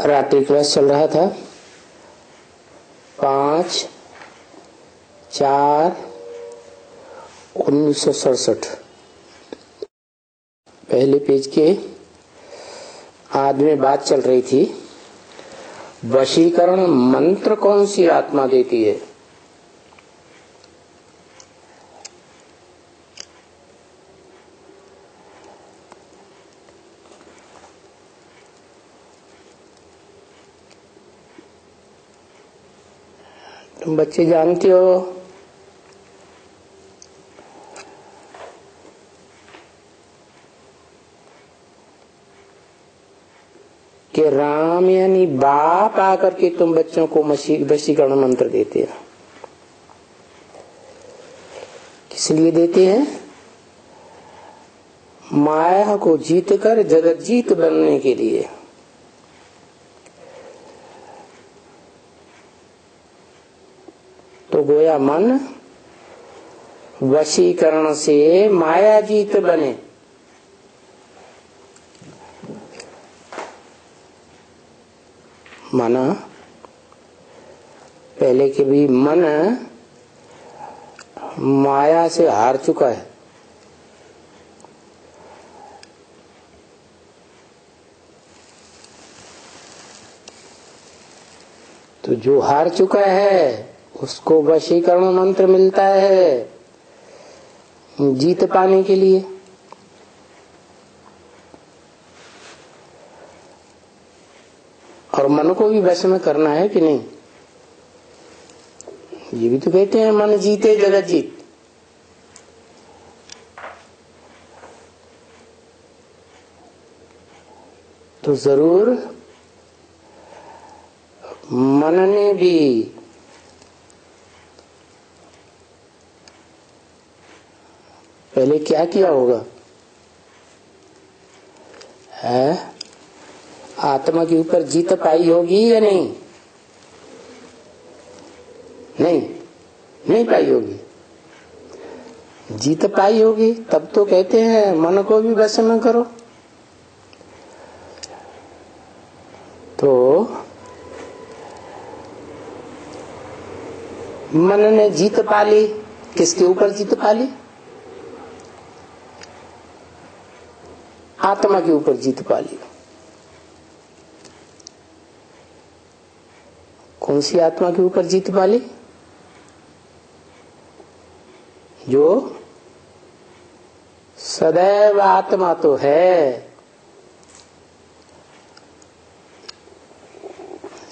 रात्रि क्लास चल रहा था 5/4/1967। पहले पेज के आदि में बात चल रही थी, वशीकरण मंत्र कौन सी आत्मा देती है। तुम बच्चे जानते हो कि राम यानी बाप आकर के तुम बच्चों को वशीकरण मंत्र देते हैं। किस लिए देते हैं? माया को जीत कर जगत जीत बनने के लिए। तो गोया मन वशीकरण से माया जीत बने। माना पहले के भी मन माया से हार चुका है। तो जो हार चुका है उसको वशीकरण मंत्र मिलता है जीत पाने के लिए। और मन को भी वश में करना है कि नहीं। ये भी तो कहते हैं मन जीते जगत जीत। तो जरूर मन ने भी पहले क्या किया होगा है? आत्मा के ऊपर जीत पाई होगी या नहीं? नहीं पाई होगी। जीत पाई होगी तब तो कहते हैं मन को भी वश में करो। तो मन ने जीत पा ली। किसके ऊपर जीत पा ली? आत्मा के ऊपर जीत पा ली। कौन सी आत्मा के ऊपर जीत पा ली? जो सदैव आत्मा तो है।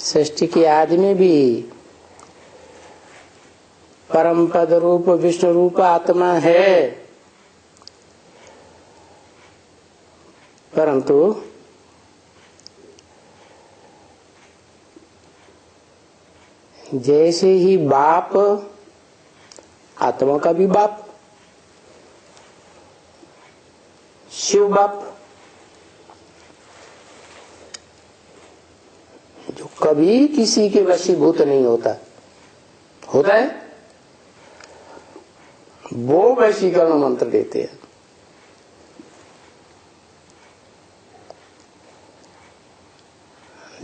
सृष्टि के आदि में भी परम पद रूप विष्णु रूप आत्मा है, परंतु जैसे ही बाप, आत्मा का भी बाप शिव बाप, जो कभी किसी के वशीभूत नहीं होता है, वो वशीकरण मंत्र देते हैं।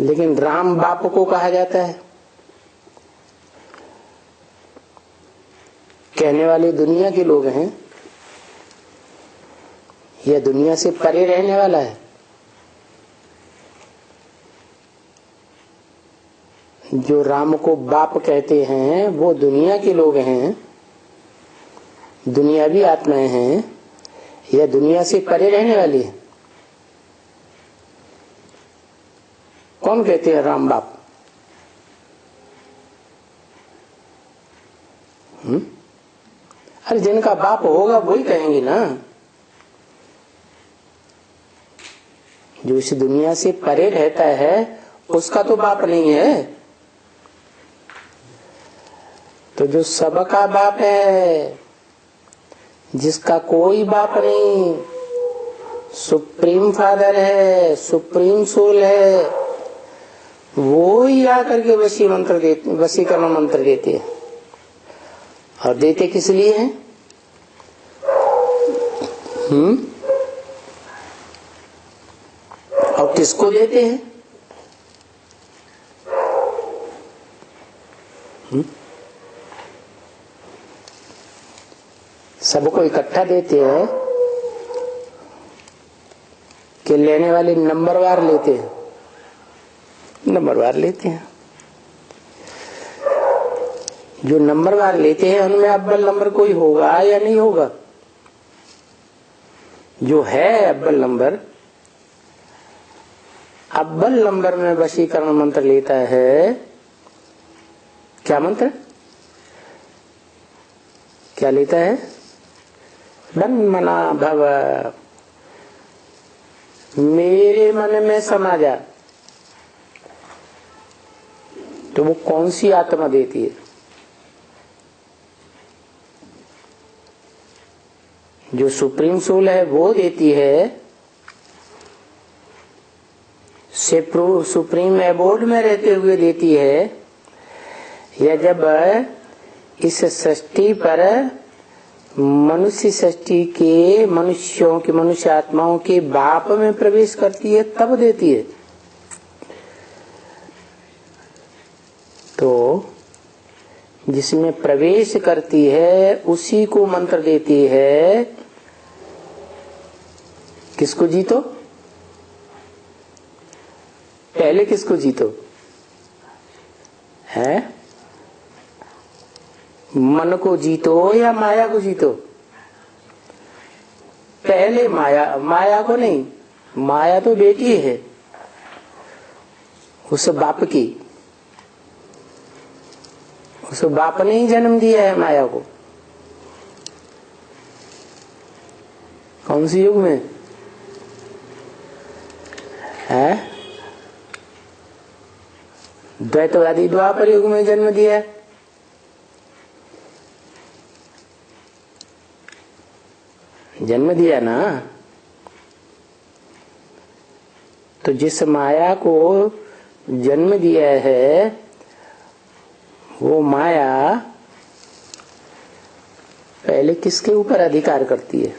लेकिन राम बाप को कहा जाता है। कहने वाले दुनिया के लोग हैं, यह दुनिया से परे रहने वाला है। जो राम को बाप कहते हैं वो दुनिया के लोग हैं, दुनियावी आत्माएं हैं। यह दुनिया से परे रहने वाली है। कौन कहते हैं राम बाप? अरे जिनका बाप होगा वही कहेंगे ना। जो इस दुनिया से परे रहता है उसका तो बाप नहीं है। तो जो सबका बाप है, जिसका कोई बाप नहीं, सुप्रीम फादर है, सुप्रीम सोल है, वो ही आकर के वशीकरण मंत्र देते हैं। और देते किस लिए हैं? और किसको देते हैं? सबको इकट्ठा देते हैं कि लेने वाले नंबरवार लेते हैं? नंबरवार लेते हैं। जो नंबरवार लेते हैं उनमें अव्वल नंबर कोई होगा या नहीं होगा? जो है अव्वल नंबर, अव्वल नंबर में वशीकरण मंत्र लेता है। क्या मंत्र क्या लेता है? मना भव, मेरे मन में समा जा। तो वो कौन सी आत्मा देती है? जो सुप्रीम सोल है वो देती है। सुप्रीम एबोर्ड में रहते हुए देती है, या जब इस सृष्टि पर मनुष्य सृष्टि के मनुष्यों के मनुष्य आत्माओं के बाप में प्रवेश करती है तब देती है? तो जिसमें प्रवेश करती है उसी को मंत्र देती है। किसको जीतो? पहले किसको जीतो है? मन को जीतो या माया को जीतो? पहले माया को नहीं। माया तो बेटी है उस बाप की। उस बाप ने ही जन्म दिया है माया को। कौन सी युग में है? द्वैतवादी द्वापर युग में जन्म दिया है। जन्म दिया ना। तो जिस माया को जन्म दिया है वो माया पहले किसके ऊपर अधिकार करती है?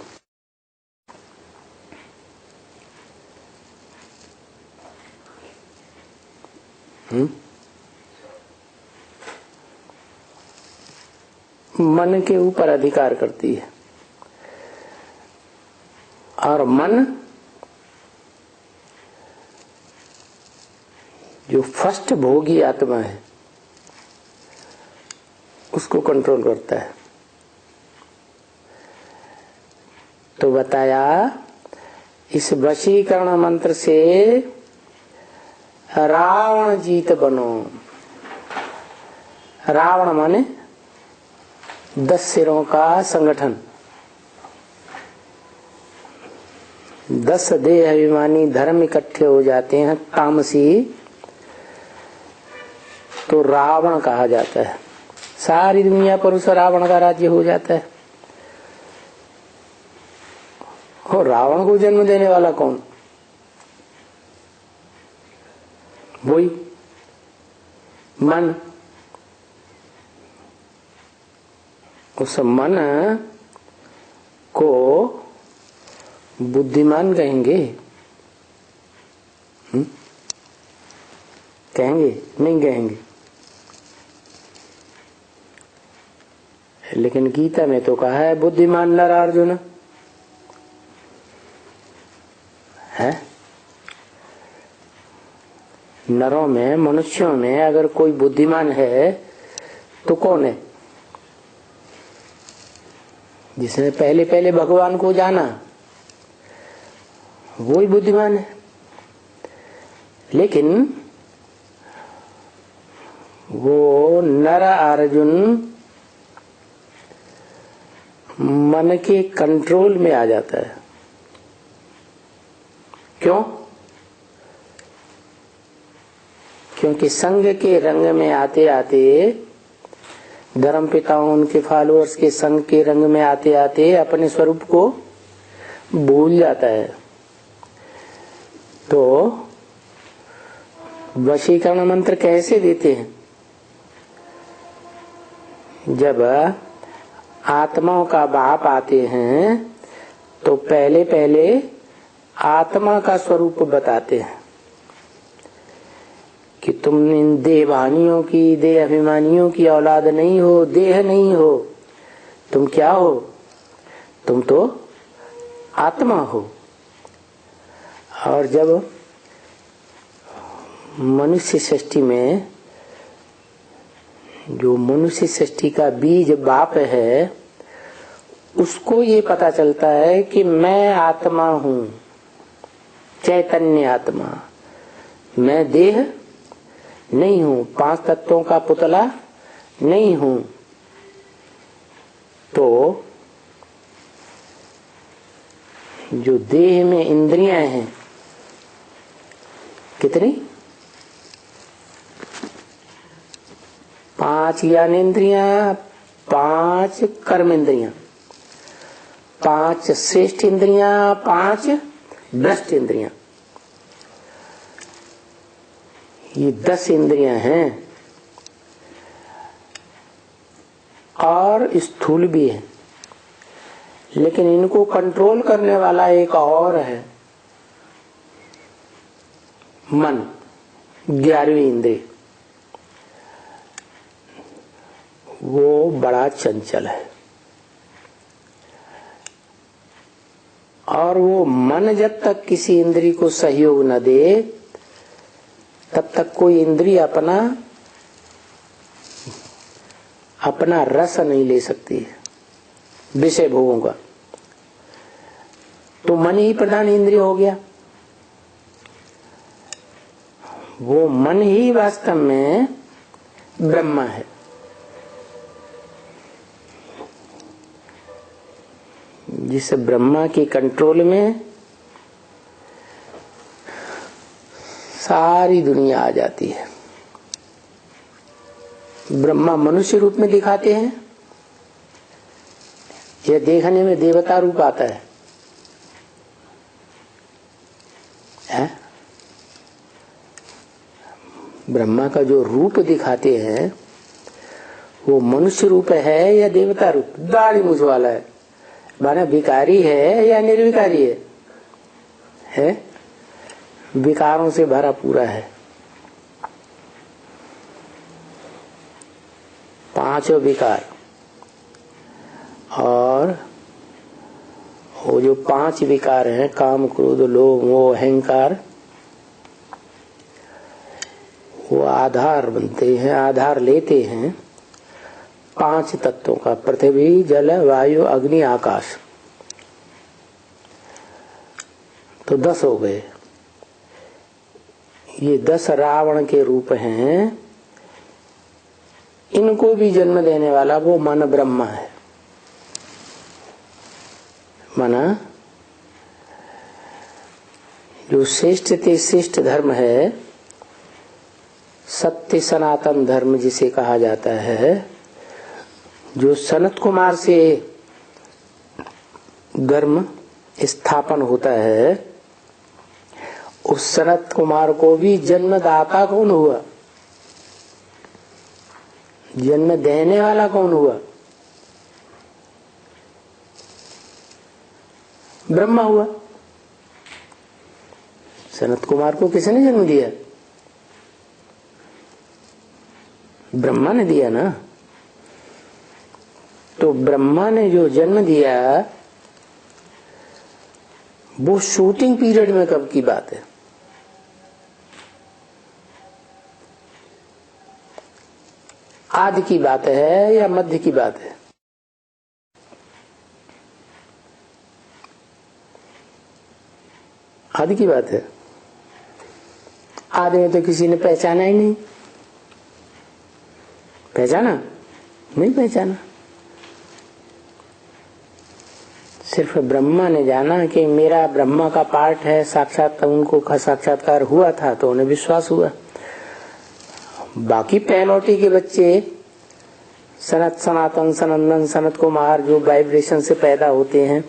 मन के ऊपर अधिकार करती है। और मन जो फर्स्ट भोगी आत्मा है उसको कंट्रोल करता है। तो बताया इस वशीकरण मंत्र से रावण जीत बनो। रावण माने 10 सिरों का संगठन। 10 देह अभिमानी धर्म इकट्ठे हो जाते हैं तामसी, तो रावण कहा जाता है। सारी दुनिया पर उस रावण का राज्य हो जाता है। और रावण को जन्म देने वाला कौन? वही मन। उस मन को बुद्धिमान कहेंगे? कहेंगे? नहीं कहेंगे। लेकिन गीता में तो कहा है बुद्धिमान नर अर्जुन है। नरों में मनुष्यों में अगर कोई बुद्धिमान है तो कौन है? जिसने पहले पहले भगवान को जाना वो ही बुद्धिमान है। लेकिन वो नर अर्जुन मन के कंट्रोल में आ जाता है। क्यों? क्योंकि संघ के रंग में आते आते, धर्म पिताओं उनके फॉलोअर्स के संघ के रंग में आते आते अपने स्वरूप को भूल जाता है। तो वशीकरण मंत्र कैसे देते हैं? जब आत्माओं का बाप आते हैं तो पहले पहले आत्मा का स्वरूप बताते हैं कि तुम इन देहभानियों की, देह अभिमानियों की औलाद नहीं हो, देह नहीं हो। तुम क्या हो? तुम तो आत्मा हो। और जब मनुष्य सृष्टि में जो मनुष्य सृष्टि का बीज बाप है, उसको ये पता चलता है कि मैं आत्मा हूं, चैतन्य आत्मा, मैं देह नहीं हूं, 5 तत्वों का पुतला नहीं हूं। तो जो देह में इंद्रियां हैं, कितनी? 5 ज्ञानेंद्रियां, 5 कर्म इंद्रियां, 5 श्रेष्ठ इंद्रियां, 5 भ्रष्ट इंद्रियां। ये 10 इंद्रियां हैं और स्थूल भी है, लेकिन इनको कंट्रोल करने वाला एक और है, मन, 11वीं इंद्रिय। वो बड़ा चंचल है और वो मन जब तक किसी इंद्रिय को सहयोग न दे, तब तक कोई इंद्रिय अपना रस नहीं ले सकती है विषय भोगों का। तो मन ही प्रधान इंद्रिय हो गया। वो मन ही वास्तव में ब्रह्मा है। जिस ब्रह्मा के कंट्रोल में सारी दुनिया आ जाती है। ब्रह्मा मनुष्य रूप में दिखाते हैं, यह देखने में देवता रूप आता है, ब्रह्मा का जो रूप दिखाते हैं वो मनुष्य रूप है या देवता रूप? दाढ़ी मूछ वाला है, माना विकारी है या निर्विकारी है? विकारों से भरा पूरा है। 5 विकार, और वो जो 5 विकार हैं, काम, क्रोध, लोभ, मोह, अहंकार, वो आधार बनते हैं, आधार लेते हैं 5 तत्वों का, पृथ्वी, जल, वायु, अग्नि, आकाश। तो 10 हो गए। ये 10 रावण के रूप हैं। इनको भी जन्म देने वाला वो मन ब्रह्मा है। माना जो श्रेष्ठ ते श्रेष्ठ धर्म है, सत्य सनातन धर्म जिसे कहा जाता है, जो सनत कुमार से धर्म स्थापन होता है, उस सनत कुमार को भी जन्मदाता कौन हुआ? जन्म देने वाला कौन हुआ? ब्रह्मा हुआ। सनत कुमार को किसने जन्म दिया? ब्रह्मा ने दिया ना। तो ब्रह्मा ने जो जन्म दिया, वो शूटिंग पीरियड में कब की बात है? आदि की बात है या मध्य की बात है? आदि की बात है। आदि में तो किसी ने पहचाना ही नहीं। पहचाना? नहीं पहचाना। सिर्फ ब्रह्मा ने जाना कि मेरा ब्रह्मा का पार्ट है, साक्षात उनको साक्षात्कार हुआ था तो उन्हें विश्वास हुआ। बाकी पहलौटी के बच्चे सनत, सनातन, सनंदन, सनत कुमार जो वाइब्रेशन से पैदा होते हैं,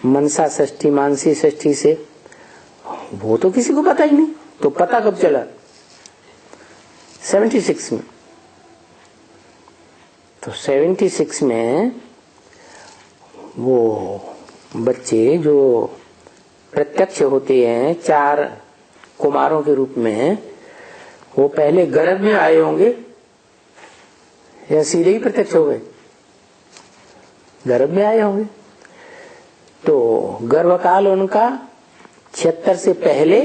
मनसा षष्ठी, मानसी षष्ठी से, वो तो किसी को पता ही नहीं। तो पता कब चला? 76 में। तो 76 में वो बच्चे जो प्रत्यक्ष होते हैं 4 कुमारों के रूप में, वो पहले गर्भ में आए होंगे या सीधे ही प्रत्यक्ष हो गए? गर्भ में आए होंगे। तो गर्भकाल उनका 76 से पहले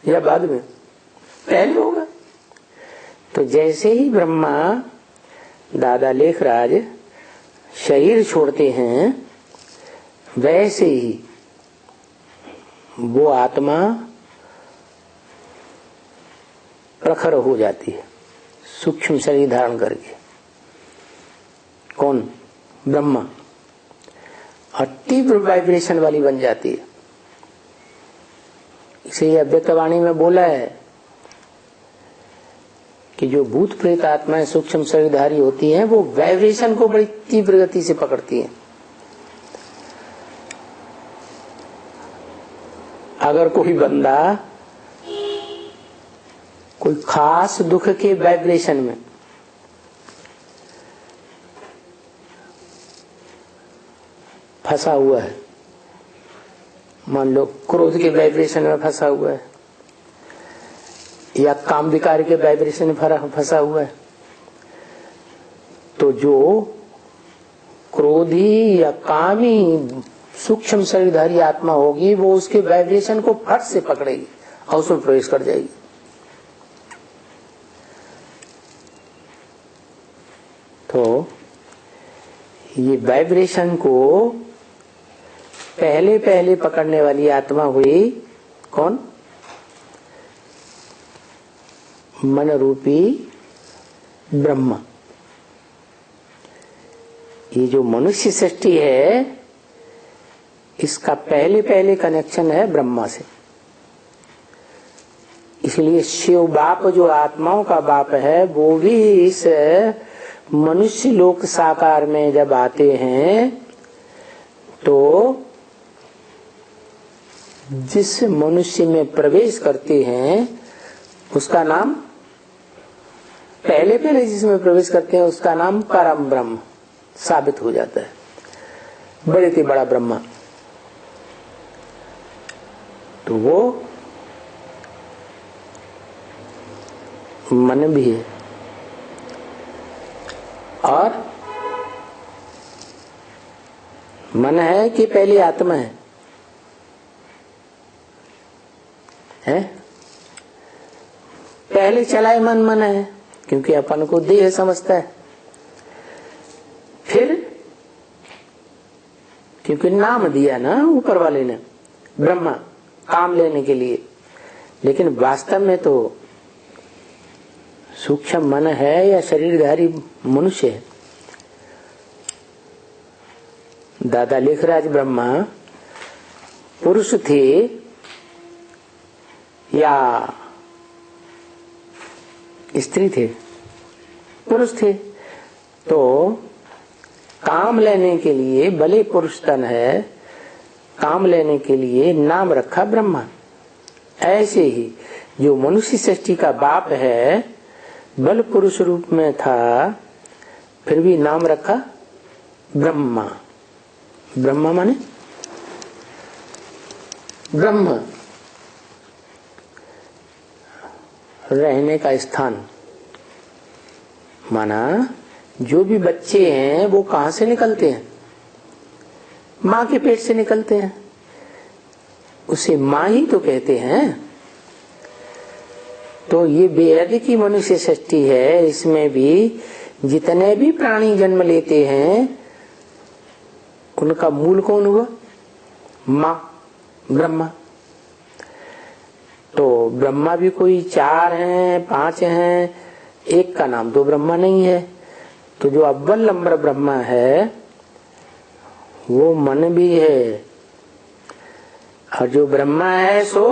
या बाद में? पहले होगा। तो जैसे ही ब्रह्मा दादा लेखराज शरीर छोड़ते हैं, वैसे ही वो आत्मा प्रखर हो जाती है, सूक्ष्म शरीर धारण करके। कौन? ब्रह्मा। और तीव्र वाइब्रेशन वाली बन जाती है। इसे अव्यक्तवाणी में बोला है कि जो भूत प्रेत आत्माएं सूक्ष्म शरीरधारी होती हैं, वो वाइब्रेशन को बड़ी तीव्र गति से पकड़ती हैं। अगर कोई बंदा कोई खास दुख के वाइब्रेशन में फंसा हुआ है, मान लो क्रोध के वाइब्रेशन में फंसा हुआ है या काम विकार के वाइब्रेशन में फंसा हुआ है, तो जो क्रोधी या कामी सूक्ष्म शरीरधारी आत्मा होगी, वो उसके वाइब्रेशन को फट से पकड़ेगी और उसमें प्रवेश कर जाएगी। तो ये वाइब्रेशन को पहले पहले पकड़ने वाली आत्मा हुई कौन? मन रूपी ब्रह्मा। ये जो मनुष्य सृष्टि है, इसका पहले पहले कनेक्शन है ब्रह्मा से। इसलिए शिव बाप जो आत्माओं का बाप है, वो भी इस मनुष्य लोक साकार में जब आते हैं, तो जिस मनुष्य में प्रवेश करते हैं उसका नाम, पहले पहले जिसमें प्रवेश करते हैं उसका नाम परम ब्रह्म साबित हो जाता है। बड़े से बड़ा ब्रह्मा। तो वो मन भी है और मन है कि पहली आत्मा है? है? पहले चलाए मन है, क्योंकि अपन को देह समझता है। फिर क्योंकि नाम दिया ना ऊपर वाले ने, ब्रह्मा, काम लेने के लिए, लेकिन वास्तव में तो सूक्ष्म मन है या शरीरधारी मनुष्य है। दादा लेखराज ब्रह्मा पुरुष थे या स्त्री थे? पुरुष थे। तो काम लेने के लिए, भले पुरुष तन है, काम लेने के लिए नाम रखा ब्रह्मा। ऐसे ही जो मनुष्य सृष्टि का बाप है, बल पुरुष रूप में था, फिर भी नाम रखा ब्रह्मा। ब्रह्मा माने ब्रह्म, रहने का स्थान। माना जो भी बच्चे हैं वो कहां से निकलते हैं? माँ के पेट से निकलते हैं। उसे माँ ही तो कहते हैं। तो ये बेहद की मनुष्य सृष्टि है, इसमें भी जितने भी प्राणी जन्म लेते हैं उनका मूल कौन हुआ? माँ, ब्रह्मा। तो ब्रह्मा भी कोई 4 हैं, 5 हैं, एक का नाम तो ब्रह्मा नहीं है। तो जो अव्वल नंबर ब्रह्मा है वो मन भी है, और जो ब्रह्मा है सो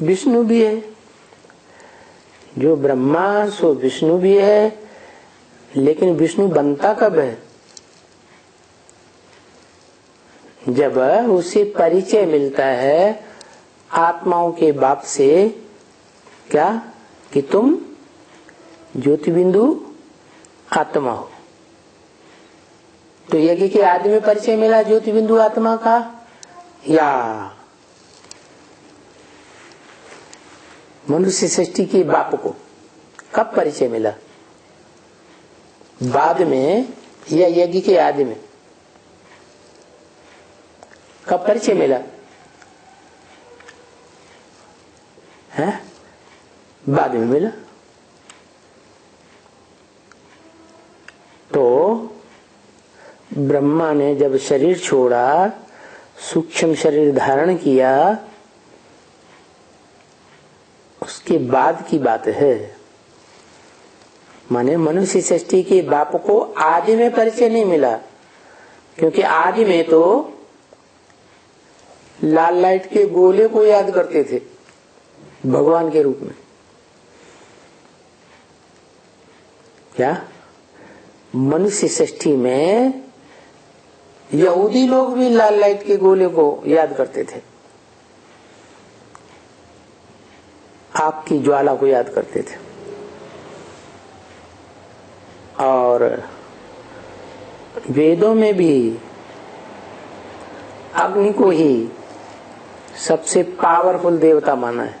विष्णु भी है। जो ब्रह्मा सो विष्णु भी है, लेकिन विष्णु बनता कब है? जब उसे परिचय मिलता है आत्माओं के बाप से, क्या कि तुम ज्योति बिंदु आत्मा हो। तो यज्ञ के आदि में परिचय मिला ज्योति बिंदु आत्मा का, या मनुष्य सृष्टि के बाप को कब परिचय मिला? बाद में या यज्ञ के आदि में? कब परिचय मिला है? बाद में मिला। तो ब्रह्मा ने जब शरीर छोड़ा, सूक्ष्म शरीर धारण किया, उसके बाद की बात है। माने मनुष्य सृष्टि के बाप को आदि में परिचय नहीं मिला, क्योंकि आदि में तो लाल लाइट के गोले को याद करते थे भगवान के रूप में। क्या मनुष्य सृष्टि में यहूदी लोग भी लाल लाइट के गोले को याद करते थे, आग की ज्वाला को याद करते थे, और वेदों में भी अग्नि को ही सबसे पावरफुल देवता माना है।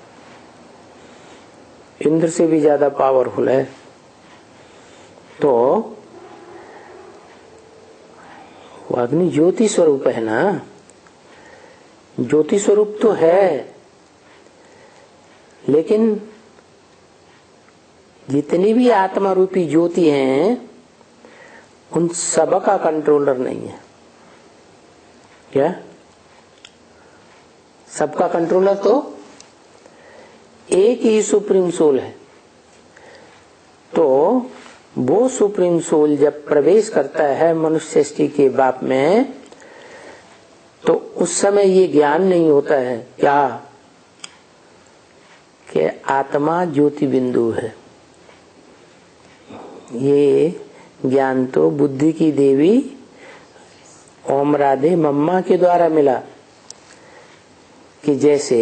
इंद्र से भी ज्यादा पावरफुल है। तो वो अग्नि ज्योति स्वरूप है ना, ज्योति स्वरूप तो है, लेकिन जितनी भी आत्मा रूपी ज्योति हैं उन सब का कंट्रोलर नहीं है। क्या सबका कंट्रोलर तो एक ही सुप्रीम सोल है। तो वो सुप्रीम सोल जब प्रवेश करता है मनुष्य सृष्टि के बाप में, तो उस समय ये ज्ञान नहीं होता है क्या कि आत्मा ज्योति बिंदु है। ये ज्ञान तो बुद्धि की देवी ओम राधे मम्मा के द्वारा मिला, कि जैसे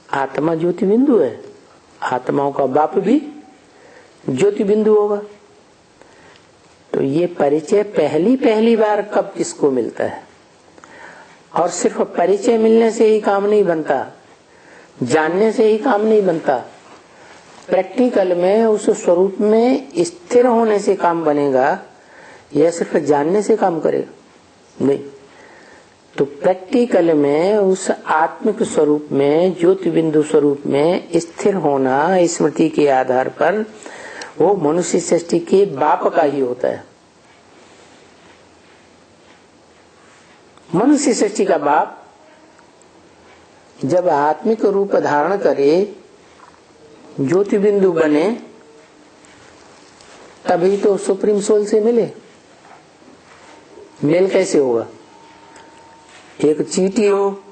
आत्मा ज्योति बिंदु है, आत्माओं का बाप भी ज्योति बिंदु होगा। तो ये परिचय पहली बार कब किसको मिलता है? और सिर्फ परिचय मिलने से ही काम नहीं बनता, जानने से ही काम नहीं बनता। प्रैक्टिकल में उस स्वरूप में स्थिर होने से काम बनेगा, या सिर्फ जानने से काम करेगा? नहीं। तो प्रैक्टिकल में उस आत्मिक स्वरूप में, ज्योति बिंदु स्वरूप में स्थिर होना स्मृति के आधार पर, वो मनुष्य सृष्टि के बाप का ही होता है। मनुष्य सृष्टि का बाप जब आत्मिक रूप धारण करे, ज्योति बिंदु बने, तभी तो सुप्रीम सोल से मिले। मेल कैसे होगा? एक चींटी हो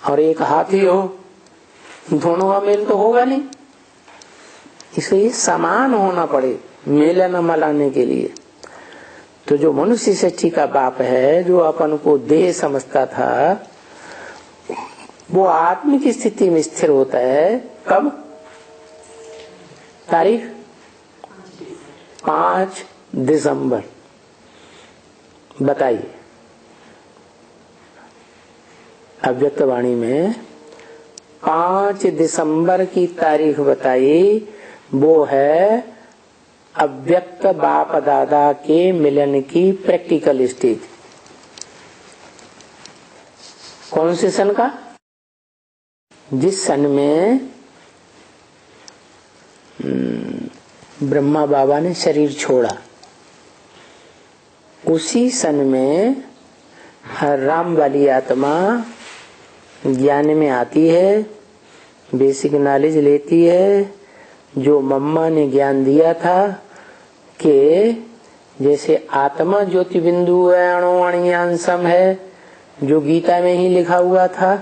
और एक हाथी हो, दोनों का मेल तो होगा नहीं। इसलिए समान होना पड़े मेलन मलाने के लिए। तो जो मनुष्य सृष्टि का बाप है, जो अपन को देह समझता था, वो आत्मिक स्थिति में स्थिर होता है। कब? तारीख 5 दिसंबर। बताइए, अव्यक्त वाणी में 5 दिसंबर की तारीख बताई। वो है अव्यक्त बाप दादा के मिलन की प्रैक्टिकल स्टेज। कौन से सन का? जिस सन में ब्रह्मा बाबा ने शरीर छोड़ा, उसी सन में हर राम वाली आत्मा ज्ञान में आती है, बेसिक नॉलेज लेती है। जो मम्मा ने ज्ञान दिया था कि जैसे आत्मा ज्योति बिंदु है, अणु अणियांसम है, जो गीता में ही लिखा हुआ था।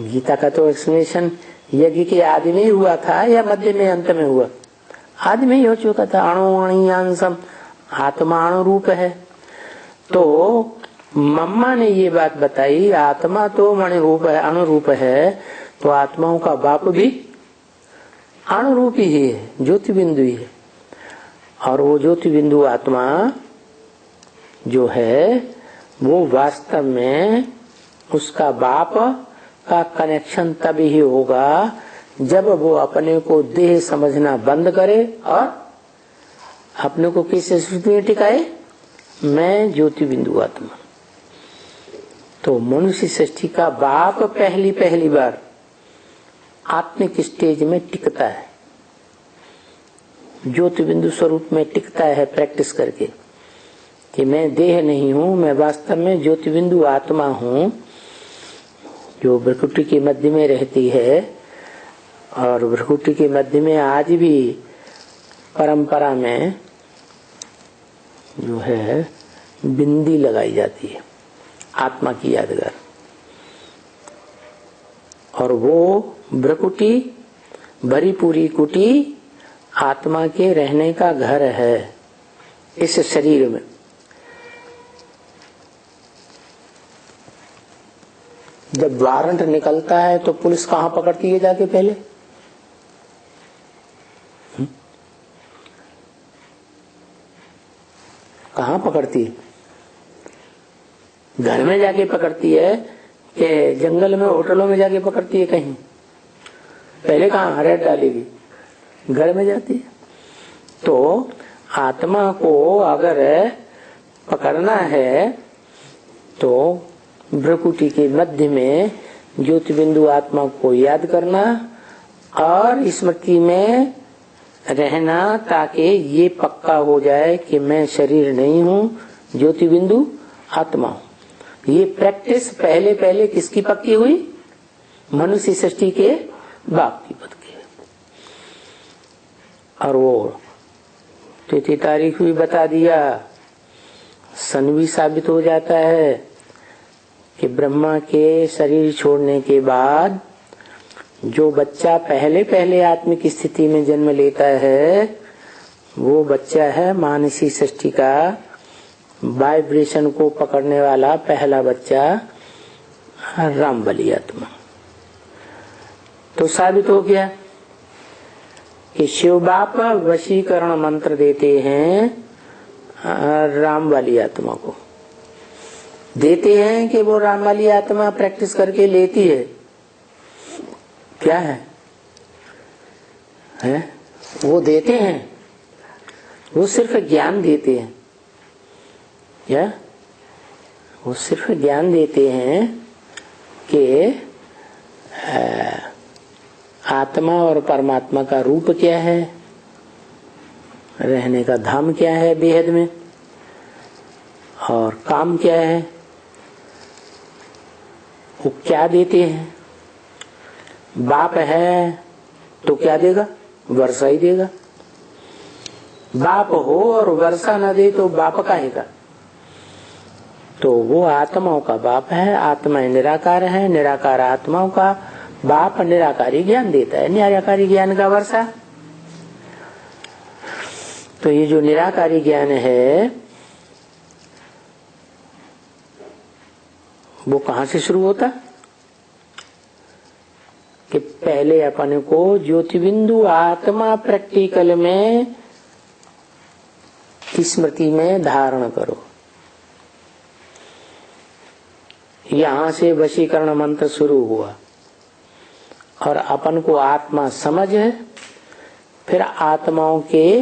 गीता का तो एक्सप्लेनेशन यज्ञ के आदि में ही हुआ था या मध्य में अंत में हुआ? आदि में ही हो चुका था। अणु अणियांसम, आत्मा अणु रूप है। तो मम्मा ने ये बात बताई, आत्मा तो मणि रूप है, अणु रूप है, तो आत्माओं का बाप भी अणु रूप ही है, ज्योति बिंदु ही है। और वो ज्योति बिंदु आत्मा जो है, वो वास्तव में उसका बाप का कनेक्शन तभी ही होगा जब वो अपने को देह समझना बंद करे और अपने को किस स्थिति में टिकाए, मैं ज्योति बिंदु आत्मा। तो मनुष्य सृष्टि का बाप पहली बार आत्मिक स्टेज में टिकता है, ज्योति बिंदु स्वरूप में टिकता है प्रैक्टिस करके कि मैं देह नहीं हूँ, मैं वास्तव में ज्योति बिंदु आत्मा हूँ जो भ्रकुटी के मध्य में रहती है। और भ्रकुटी के मध्य में आज भी परंपरा में जो है बिंदी लगाई जाती है आत्मा की यादगार, और वो भ्रकुटी भरी पूरी कुटी आत्मा के रहने का घर है इस शरीर में। जब वारंट निकलता है तो पुलिस कहाँ पकड़ती है जाके पहले? कहाँ पकड़ती है? घर में जाके पकड़ती है कि जंगल में होटलों में जाके पकड़ती है? कहीं पहले कहाँ रेड डालेगी? घर में जाती है। तो आत्मा को अगर पकड़ना है तो भ्रकुटी के मध्य में ज्योति बिंदु आत्मा को याद करना और स्मृति में रहना, ताकि ये पक्का हो जाए कि मैं शरीर नहीं हूँ, ज्योति बिंदु आत्मा हूँ। ये प्रैक्टिस पहले किसकी पक्की हुई? मनुष्य सृष्टि के बाप की पक्की हुई। और वो तिथि तारीख भी बता दिया, सन भी साबित हो जाता है कि ब्रह्मा के शरीर छोड़ने के बाद जो बच्चा पहले आत्मिक स्थिति में जन्म लेता है वो बच्चा है मानसी सृष्टि का वाइब्रेशन को पकड़ने वाला पहला बच्चा, राम बलि आत्मा। तो साबित हो गया कि शिव बाप वशीकरण मंत्र देते हैं राम वाली आत्मा को, देते हैं कि वो राम वाली आत्मा प्रैक्टिस करके लेती है। क्या है? वो देते हैं, वो सिर्फ ज्ञान देते हैं। क्या? वो सिर्फ ज्ञान देते हैं कि आत्मा और परमात्मा का रूप क्या है, रहने का धाम क्या है बेहद में, और काम क्या है। वो क्या देते हैं? बाप है तो क्या देगा? वर्षा ही देगा। बाप हो और वर्षा न दे तो बाप काहेगा? तो वो आत्माओं का बाप है, आत्मा निराकार है, निराकार आत्माओं का बाप निराकारी ज्ञान देता है, निराकारी ज्ञान का वर्षा। तो ये जो निराकारी ज्ञान है वो कहाँ से शुरू होता? कि पहले अपन को ज्योति बिंदु आत्मा प्रैक्टिकल में स्मृति में धारण करो। यहां से वशीकरण मंत्र शुरू हुआ और अपन को आत्मा समझ है, फिर आत्माओं के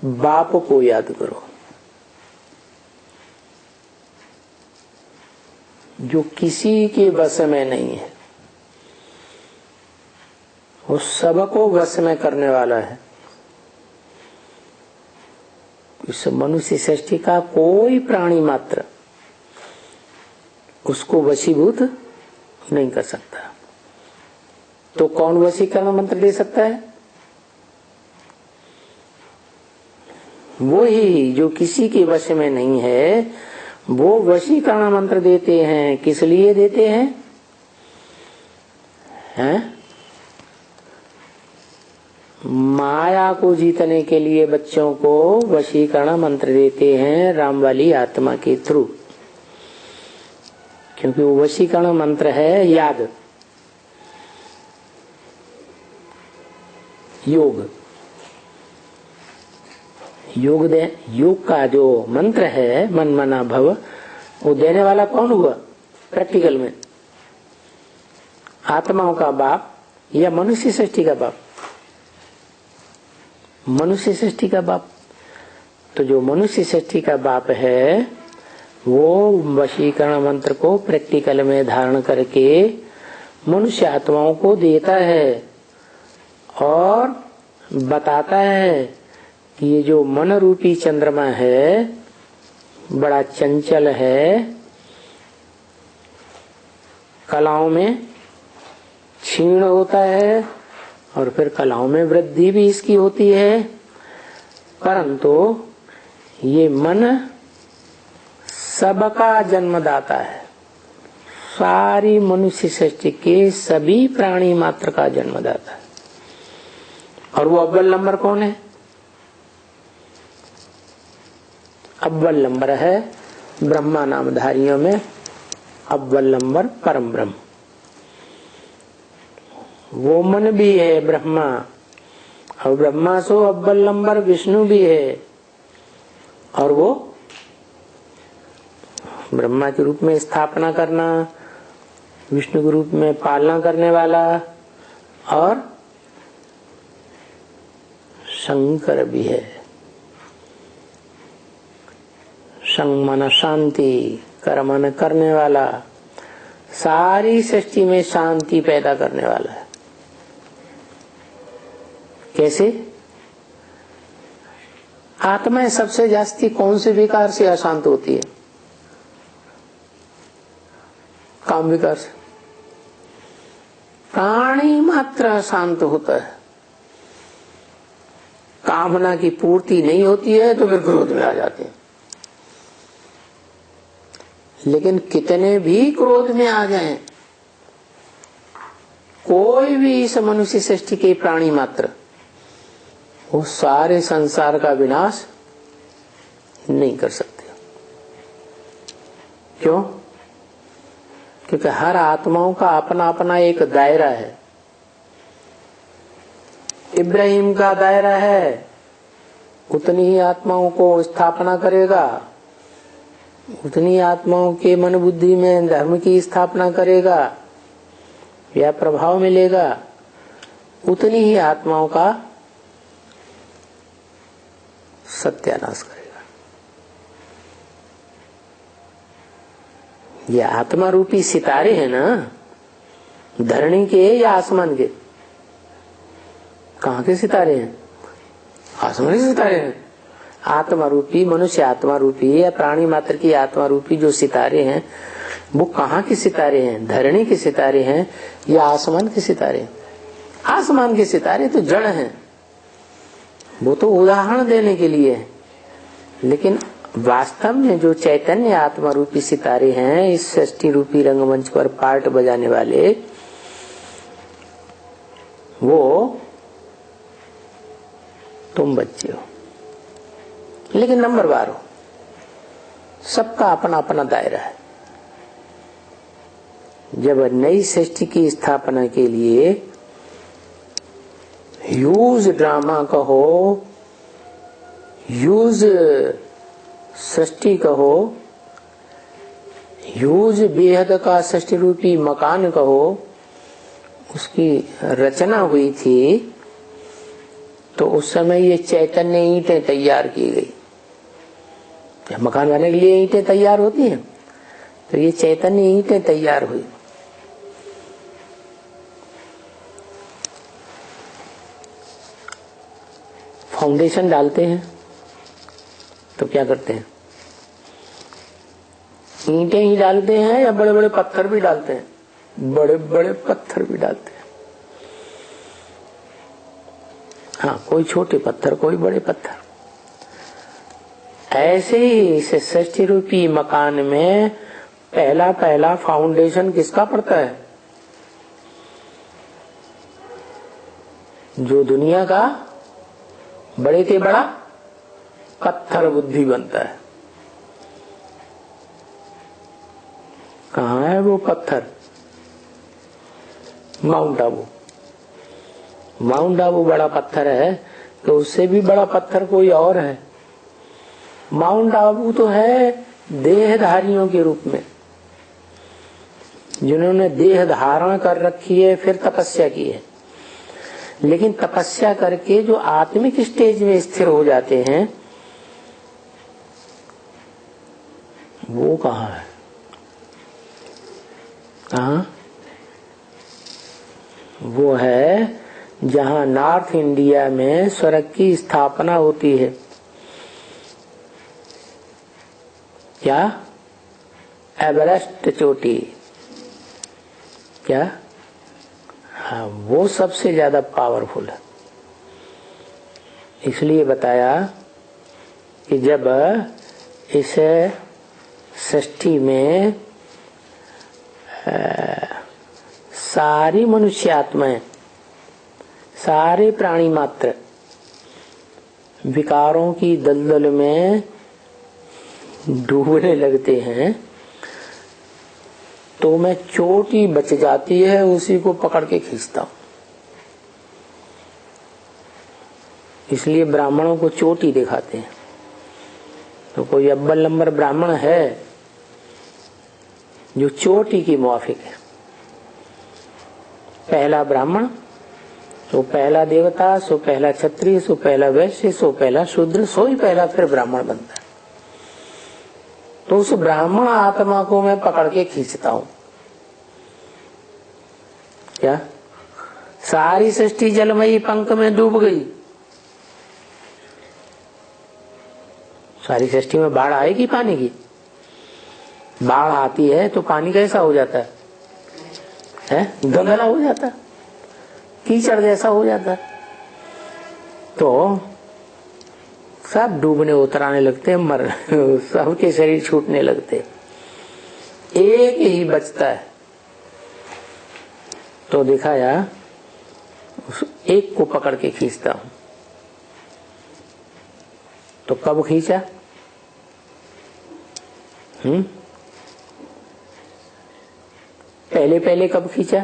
बाप को याद करो जो किसी के वश में नहीं है, वो सबको वश में करने वाला है। इस मनुष्य सृष्टि का कोई प्राणी मात्र उसको वशीभूत नहीं कर सकता। तो कौन वशीकरण मंत्र दे सकता है? वो ही जो किसी के वश में नहीं है, वो वशीकरण मंत्र देते हैं। किस लिए देते हैं? माया को जीतने के लिए बच्चों को वशीकरण मंत्र देते हैं राम वाली आत्मा के थ्रू, क्योंकि वो वशीकरण मंत्र है याद, योग। योग का जो मंत्र है मन मना भव, वो देने वाला कौन हुआ? प्रैक्टिकल में, आत्माओं का बाप या मनुष्य सृष्टि का बाप? मनुष्य सृष्टि का बाप। तो जो मनुष्य सृष्टि का बाप है वो वशीकरण मंत्र को प्रैक्टिकल में धारण करके मनुष्य आत्माओं को देता है और बताता है कि ये जो मन रूपी चंद्रमा है बड़ा चंचल है, कलाओं में क्षीण होता है और फिर कलाओं में वृद्धि भी इसकी होती है, परंतु ये मन सबका जन्मदाता है। सारी मनुष्य सृष्टि के सभी प्राणी मात्र का जन्मदाता है। और वो अव्वल नंबर कौन है? अव्वल नंबर है ब्रह्मा नामधारियों में अव्वल नंबर परम ब्रह्म। वो मन भी है ब्रह्मा, और ब्रह्मा सो अव्वल नंबर विष्णु भी है, और वो ब्रह्मा के रूप में स्थापना करना, विष्णु के रूप में पालना करने वाला, और शंकर भी है। संग मन शांति, कर मन करने वाला, सारी सृष्टि में शांति पैदा करने वाला है। कैसे? आत्मा सबसे जास्ती कौन से विकार से अशांत होती है? काम विकार से। प्राणी मात्र अशांत होता है। कामना की पूर्ति नहीं होती है तो फिर क्रोध में आ जाते हैं। लेकिन कितने भी क्रोध में आ जाएं, कोई भी इस मनुष्य सृष्टि के प्राणी मात्र वो सारे संसार का विनाश नहीं कर सकते। क्यों? क्योंकि हर आत्माओं का अपना अपना एक दायरा है। इब्राहिम का दायरा है, उतनी ही आत्माओं को स्थापना करेगा, उतनी आत्माओं के मन बुद्धि में धर्म की स्थापना करेगा या प्रभाव मिलेगा, उतनी ही आत्माओं का सत्यानाश करेगा। ये आत्मा रूपी सितारे हैं ना, धरणी के या आसमान के? कहाँ के सितारे हैं? आसमान के सितारे हैं। आत्मा रूपी, मनुष्य आत्मा रूपी या प्राणी मात्र की आत्मा रूपी जो सितारे हैं वो कहाँ के सितारे हैं? धरणी के सितारे हैं या आसमान के सितारे? आसमान के सितारे तो जड़ हैं, वो तो उदाहरण देने के लिए है। लेकिन वास्तव में जो चैतन्य आत्मा रूपी सितारे हैं, इस सृष्टि रूपी रंगमंच पर पार्ट बजाने वाले, वो तुम बच्चे हो, लेकिन नंबरवार हो। सबका अपना अपना दायरा है। जब नई सृष्टि की स्थापना के लिए ह्यूज ड्रामा कहो, ह्यूज सृष्टि कहो, ह्यूज बेहद का सृष्टि रूपी मकान कहो, उसकी रचना हुई थी, तो उस समय ये चैतन्य ईंटें तैयार की गई। मकान बनाने के लिए ईंटें तैयार होती हैं, तो ये चैतन्य ईंटें तैयार हुई। फाउंडेशन डालते हैं तो क्या करते हैं? ईंटें ही डालते हैं या बड़े बड़े पत्थर भी डालते हैं? बड़े बड़े पत्थर भी डालते हैं। हाँ, कोई छोटे पत्थर, कोई बड़े पत्थर। ऐसे ही इस सृष्टि रूपी मकान में पहला पहला फाउंडेशन किसका पड़ता है? जो दुनिया का बड़े के बड़ा पत्थर बुद्धि बनता है। कहाँ है वो पत्थर? माउंट आबू। माउंट आबू बड़ा पत्थर है, तो उससे भी बड़ा पत्थर कोई और है। माउंट आबू तो है देहधारियों के रूप में, जिन्होंने देह धारण कर रखी है फिर तपस्या की है, लेकिन तपस्या करके जो आत्मिक स्टेज में स्थिर हो जाते हैं वो कहाँ है? कहाँ? वो है जहाँ नॉर्थ इंडिया में स्वर्ग की स्थापना होती है। क्या? एवरेस्ट चोटी। क्या? हाँ, वो सबसे ज्यादा पावरफुल है। इसलिए बताया कि जब इस सृष्टि में सारी मनुष्य आत्माएं, सारे प्राणी मात्र विकारों की दलदल में डूबने लगते हैं तो मैं चोटी बच जाती है उसी को पकड़ के खींचता हूं। इसलिए ब्राह्मणों को चोटी दिखाते हैं। तो कोई अव्वल नंबर ब्राह्मण है जो चोटी की मुआफिक है। पहला ब्राह्मण, सो पहला देवता, सो पहला क्षत्रिय, सो पहला वैश्य, सो पहला शूद्र, सो ही पहला फिर ब्राह्मण बनता है। तो उस ब्राह्मण आत्मा को मैं पकड़ के खींचता हूं। क्या? सारी सृष्टि जलमयी पंख में डूब गई। सारी सृष्टि में बाढ़ आएगी पानी की? बाढ़ आती है तो पानी कैसा हो जाता है? गंदला हो जाता है, कीचड़ जैसा हो जाता है। तो सब डूबने उतराने लगते हैं, मर सबके शरीर छूटने लगते, एक ही बचता है। तो दिखाया उस एक को पकड़ के खींचता हूं। तो कब खींचा? पहले पहले कब खींचा?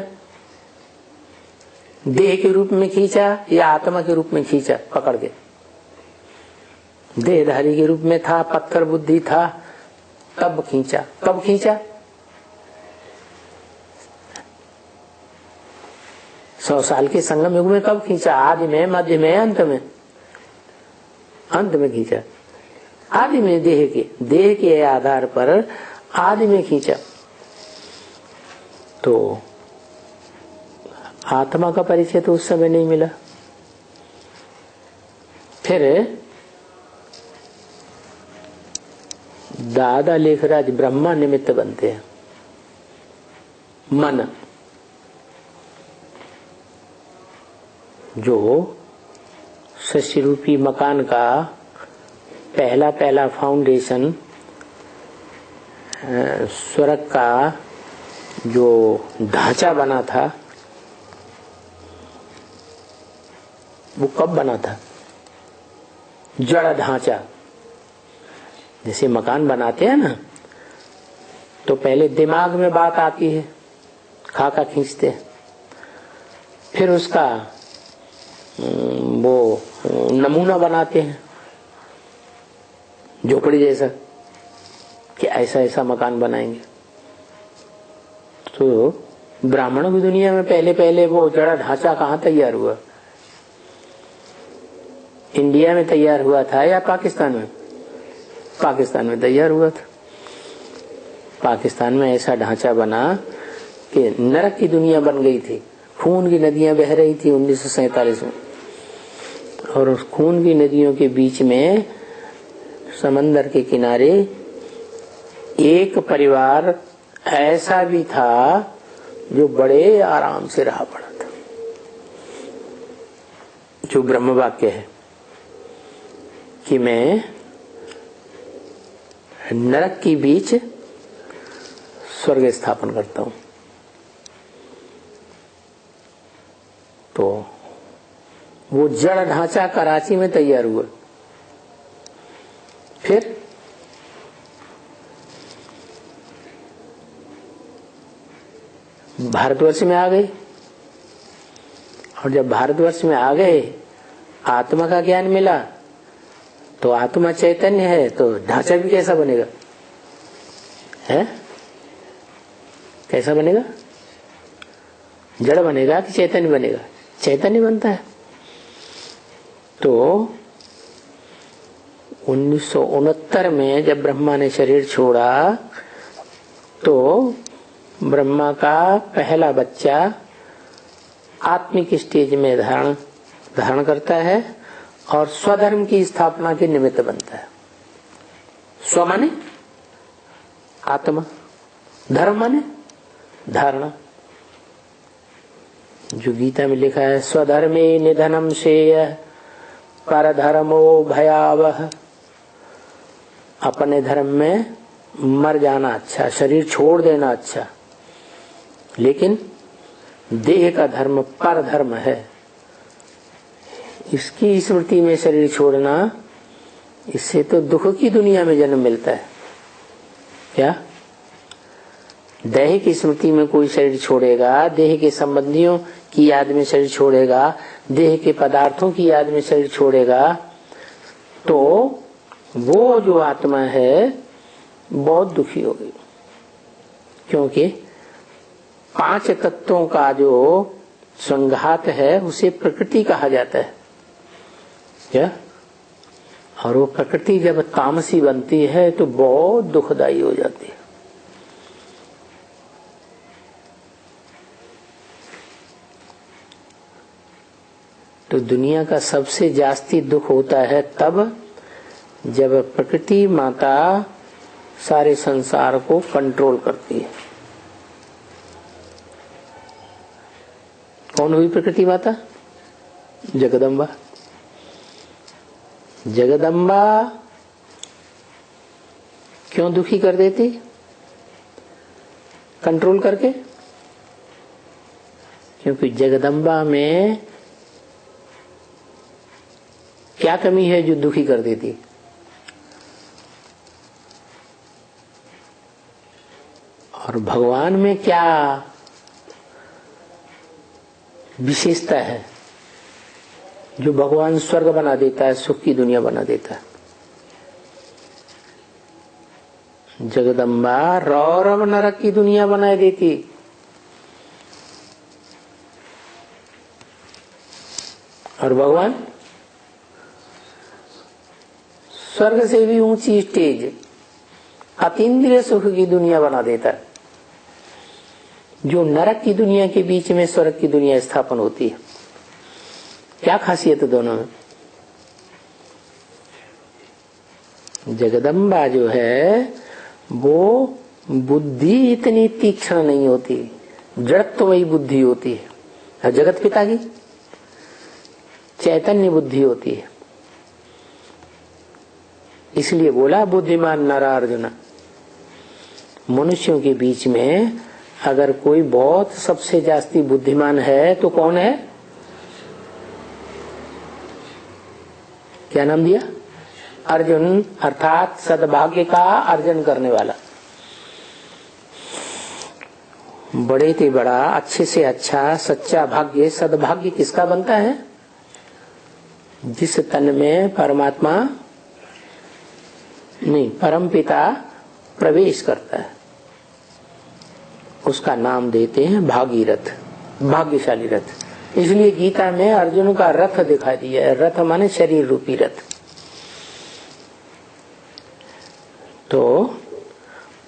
देह के रूप में खींचा या आत्मा के रूप में खींचा पकड़ के? देहधारी के रूप में था, पत्थर बुद्धि था, तब खींचा। कब खींचा? 100 साल के संगम युग में कब खींचा? आदि में, मध्य में, अंत में? अंत में खींचा। आदि में देह के आधार पर आदि में खींचा। तो आत्मा का परिचय तो उस समय नहीं मिला। फिर दादा लेखराज ब्रह्मा निमित्त बनते हैं। मन जो सृष्टि रूपी मकान का पहला फाउंडेशन, स्वर्ग का जो ढांचा बना था वो कब बना था? जड़ ढांचा। जैसे मकान बनाते हैं ना, तो पहले दिमाग में बात आती है, खाका खींचते हैं, फिर उसका वो नमूना बनाते हैं झोपड़ी जैसा कि ऐसा ऐसा मकान बनाएंगे। तो ब्राह्मणों की दुनिया में पहले वो जड़ा ढांचा कहाँ तैयार हुआ? इंडिया में तैयार हुआ था या पाकिस्तान में? पाकिस्तान में तैयार हुआ था। पाकिस्तान में ऐसा ढांचा बना कि नरक की दुनिया बन गई थी। खून की नदियां बह रही थी 1947 में, और उस खून की नदियों के बीच में समंदर के किनारे एक परिवार ऐसा भी था जो बड़े आराम से रहा पड़ा था, जो ब्रह्म वाक्य है कि मैं नरक के बीच स्वर्ग स्थापन करता हूं। तो वो जड़ ढांचा कराची में तैयार हुआ। फिर भारतवर्ष में आ गए, और जब भारतवर्ष में आ गए आत्मा का ज्ञान मिला, तो आत्मा चैतन्य है तो ढांचा भी कैसा बनेगा? है कैसा बनेगा? जड़ बनेगा कि चैतन्य बनेगा? चैतन्य बनता है। तो 1969 में जब ब्रह्मा ने शरीर छोड़ा तो ब्रह्मा का पहला बच्चा आत्मिक स्टेज में धारण करता है और स्वधर्म की स्थापना के निमित्त बनता है। स्व माने आत्मा, धर्म माने धारणा। जो गीता में लिखा है, स्वधर्मे निधनम श्रेय परधर्मो भयावह। अपने धर्म में मर जाना अच्छा, शरीर छोड़ देना अच्छा, लेकिन देह का धर्म पर धर्म है। इसकी स्मृति में शरीर छोड़ना, इससे तो दुख की दुनिया में जन्म मिलता है। क्या देह की स्मृति में कोई शरीर छोड़ेगा, देह के संबंधियों की याद में शरीर छोड़ेगा, देह के पदार्थों की याद में शरीर छोड़ेगा, तो वो जो आत्मा है बहुत दुखी होगी। क्योंकि 5 तत्वों का जो संघात है उसे प्रकृति कहा जाता है। क्या? और वो प्रकृति जब तामसी बनती है तो बहुत दुखदाई हो जाती है। तो दुनिया का सबसे जास्ती दुख होता है तब जब प्रकृति माता सारे संसार को कंट्रोल करती है। कौन हुई प्रकृति माता? जगदम्बा। जगदम्बा क्यों दुखी कर देती कंट्रोल करके? क्योंकि जगदम्बा में क्या कमी है जो दुखी कर देती? और भगवान में क्या विशेषता है जो भगवान स्वर्ग बना देता है, सुख की दुनिया बना देता है? जगदम्बा रौरव नरक की दुनिया बना देती। और भगवान स्वर्ग से भी ऊंची स्टेज अतीन्द्रिय सुख की दुनिया बना देता है। जो नरक की दुनिया के बीच में स्वर्ग की दुनिया स्थापन होती है। क्या खासियत है दोनों में? जगदम्बा जो है वो बुद्धि इतनी तीक्ष्ण नहीं होती, जड़त्वमयी बुद्धि होती है। और जगत पिता की चैतन्य बुद्धि होती है। इसलिए बोला बुद्धिमान नरार्जुन। मनुष्यों के बीच में अगर कोई बहुत सबसे जास्ती बुद्धिमान है तो कौन है? क्या नाम दिया? अर्जुन, अर्थात सद्भाग्य का अर्जन करने वाला। बड़े से बड़ा, अच्छे से अच्छा, सच्चा भाग्य, सद्भाग्य किसका बनता है? जिस तन में परमात्मा नहीं, परमपिता प्रवेश करता है, उसका नाम देते हैं भागीरथ, भाग्यशाली रथ। इसलिए गीता में अर्जुन का रथ दिखा दिया है। रथ माने शरीर रूपी रथ। तो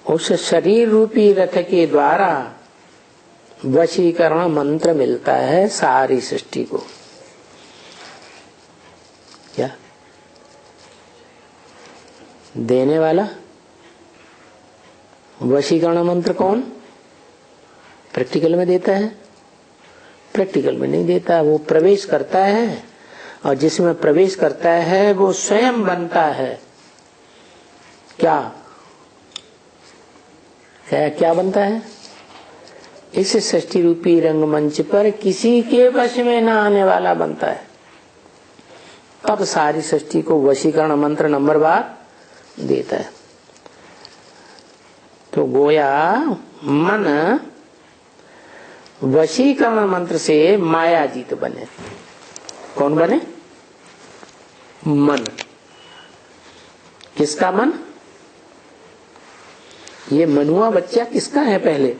उस शरीर रूपी रथ के द्वारा वशीकरण मंत्र मिलता है सारी सृष्टि को। क्या देने वाला? वशीकरण मंत्र कौन? प्रैक्टिकल में देता है? प्रैक्टिकल में नहीं देता, वो प्रवेश करता है। और जिसमें प्रवेश करता है वो स्वयं बनता है। क्या क्या, क्या बनता है? इस सृष्टि रूपी रंगमंच पर किसी के वश में न आने वाला बनता है। तब सारी सृष्टि को वशीकरण मंत्र नंबर बार देता है। तो गोया मन वशीकरण मंत्र से मायाजीत बने। कौन बने? मन। किसका मन? ये मनुआ बच्चा किसका है? पहले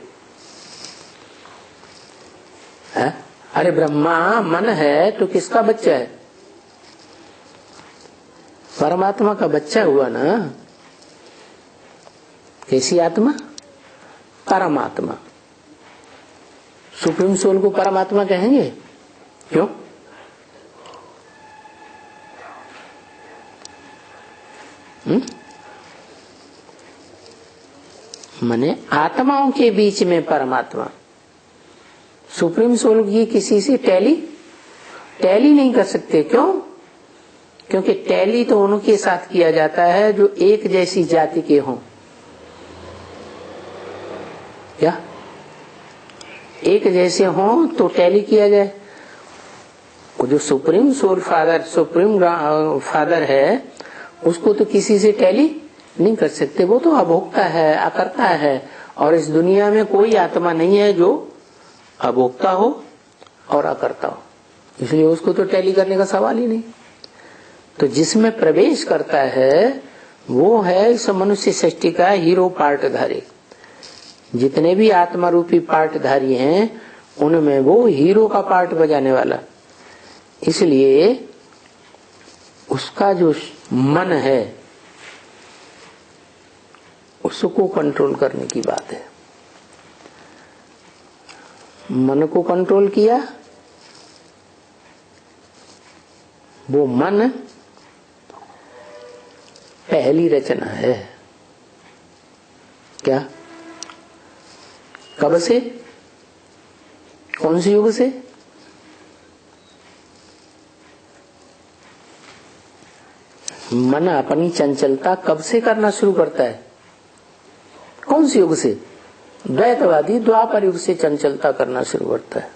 अरे ब्रह्मा मन है तो किसका बच्चा है? परमात्मा का बच्चा हुआ ना। कैसी आत्मा? परमात्मा। सुप्रीम सोल को परमात्मा कहेंगे? क्यों? माने आत्माओं के बीच में परमात्मा। सुप्रीम सोल की किसी से टैली नहीं कर सकते। क्यों? क्योंकि टैली तो उनके साथ किया जाता है जो एक जैसी जाति के हों। क्या एक जैसे हों तो टैली किया जाए? वो जो supreme soul father, supreme father है, उसको तो किसी से टैली नहीं कर सकते। वो तो अभोक्ता है, अकर्ता है। और इस दुनिया में कोई आत्मा नहीं है जो अभोक्ता हो और अकर्ता हो, इसलिए उसको तो टैली करने का सवाल ही नहीं। तो जिसमें प्रवेश करता है वो है इस मनुष्य सृष्टि का हीरो पार्टधारी। जितने भी आत्मा रूपी पार्टधारी हैं उनमें वो हीरो का पार्ट बजाने वाला। इसलिए उसका जो मन है उसको कंट्रोल करने की बात है। मन को कंट्रोल किया, वो मन पहली रचना है। क्या? कब से? कौन से युग से? मन अपनी चंचलता कब से करना शुरू करता है? कौन से युग से? द्वैतवादी द्वापर युग से चंचलता करना शुरू करता है।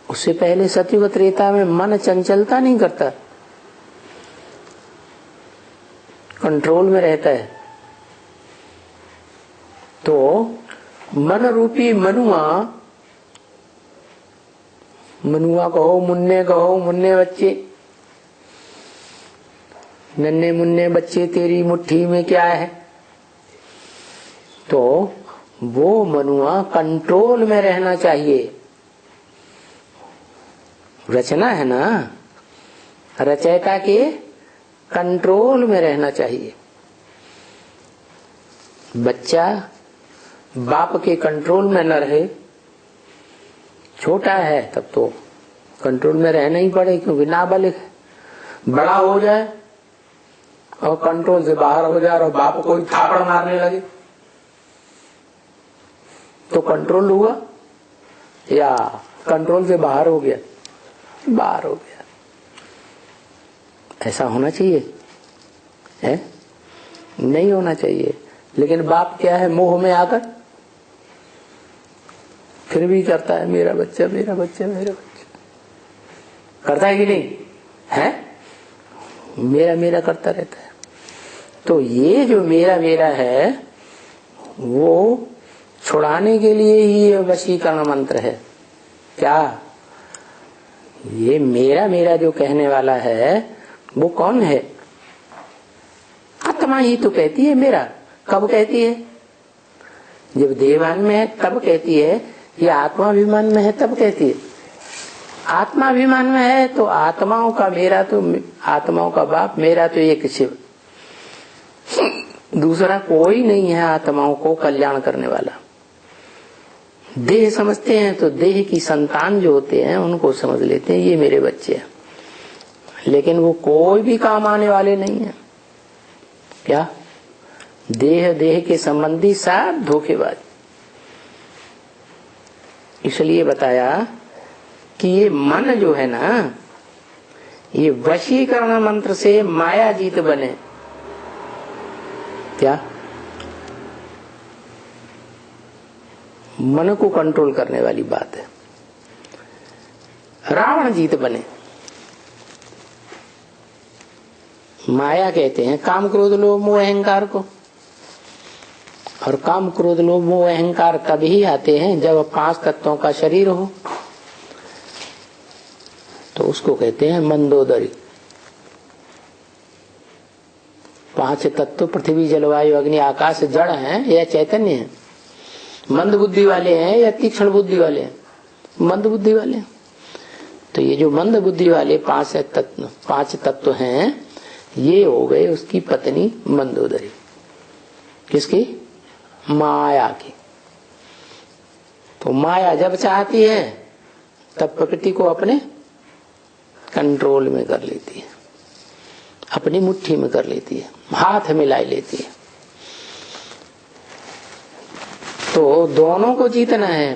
उससे पहले सतयुग त्रेता में मन चंचलता नहीं करता, कंट्रोल में रहता है। तो मन रूपी मनुआ कहो, मुन्ने बच्चे, नन्हे मुन्ने बच्चे तेरी मुट्ठी में क्या है? तो वो मनुआ कंट्रोल में रहना चाहिए। रचना है ना, रचयिता के कंट्रोल में रहना चाहिए। बच्चा बाप के कंट्रोल में न रहे, छोटा है तब तो कंट्रोल में रहना ही पड़े, क्योंकि नाबालिग है। बड़ा हो जाए और कंट्रोल से बाहर हो जाए और बाप को थापड़ मारने लगे तो कंट्रोल हुआ या कंट्रोल से बाहर हो गया? बाहर हो गया। ऐसा होना चाहिए है? नहीं होना चाहिए। लेकिन बाप क्या है, मोह में आकर फिर भी करता है मेरा बच्चा मेरा बच्चा मेरा बच्चा। करता है कि नहीं है? मेरा मेरा करता रहता है। तो ये जो मेरा मेरा है वो छुड़ाने के लिए ही ये वशीकरण मंत्र है। क्या? ये मेरा मेरा जो कहने वाला है वो कौन है? आत्मा ही तो कहती है मेरा। कब कहती है? जब देवान में है तब कहती है, ये आत्माभिमान में है तब कहती है। आत्माभिमान में है तो आत्माओं का मेरा, तो आत्माओं का बाप मेरा तो एक शिव, दूसरा कोई नहीं है आत्माओं को कल्याण करने वाला। देह समझते हैं तो देह की संतान जो होते हैं उनको समझ लेते हैं ये मेरे बच्चे हैं, लेकिन वो कोई भी काम आने वाले नहीं है। क्या? देह देह के संबंधी सब धोखेबाज। इसलिए बताया कि ये मन जो है ना, ये वशीकरण मंत्र से माया जीत बने। क्या? मन को कंट्रोल करने वाली बात है। रावण जीत बने। माया कहते हैं काम क्रोध लोभ मोह अहंकार को, और काम क्रोध लोभ मोह अहंकार तभी आते हैं जब 5 तत्वों का शरीर हो, तो उसको कहते हैं मंदोदरी। 5 तत्व पृथ्वी जल वायु अग्नि आकाश जड़ हैं या चैतन्य है? मंद बुद्धि वाले हैं या तीक्ष्ण बुद्धि वाले हैं? मंद बुद्धि वाले। तो ये जो मंद बुद्धि वाले पांच तत्व हैं, ये हो गए उसकी पत्नी मंदोदरी। किसकी? माया की। तो माया जब चाहती है तब प्रकृति को अपने कंट्रोल में कर लेती है, अपनी मुट्ठी में कर लेती है, हाथ मिला लेती है। तो दोनों को जीतना है,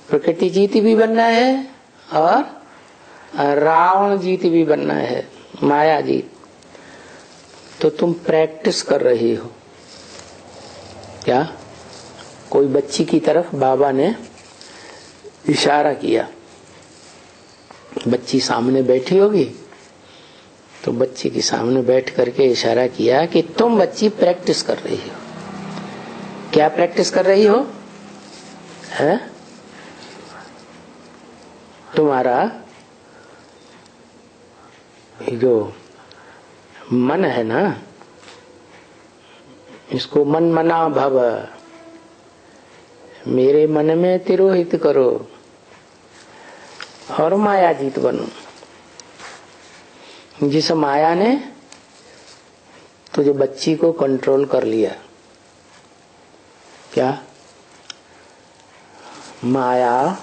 प्रकृति जीती भी बनना है और रावण जीती भी बनना है, माया जीत। तो तुम प्रैक्टिस कर रही हो क्या? कोई बच्ची की तरफ बाबा ने इशारा किया, बच्ची सामने बैठी होगी, तो बच्ची के सामने बैठ करके इशारा किया कि तुम बच्ची प्रैक्टिस कर रही हो। क्या प्रैक्टिस कर रही हो? है तुम्हारा जो मन है ना, इसको मन मना भव, मेरे मन में तिरोहित करो और माया जीत बनो। जिस माया ने तुझे बच्ची को कंट्रोल कर लिया, क्या माया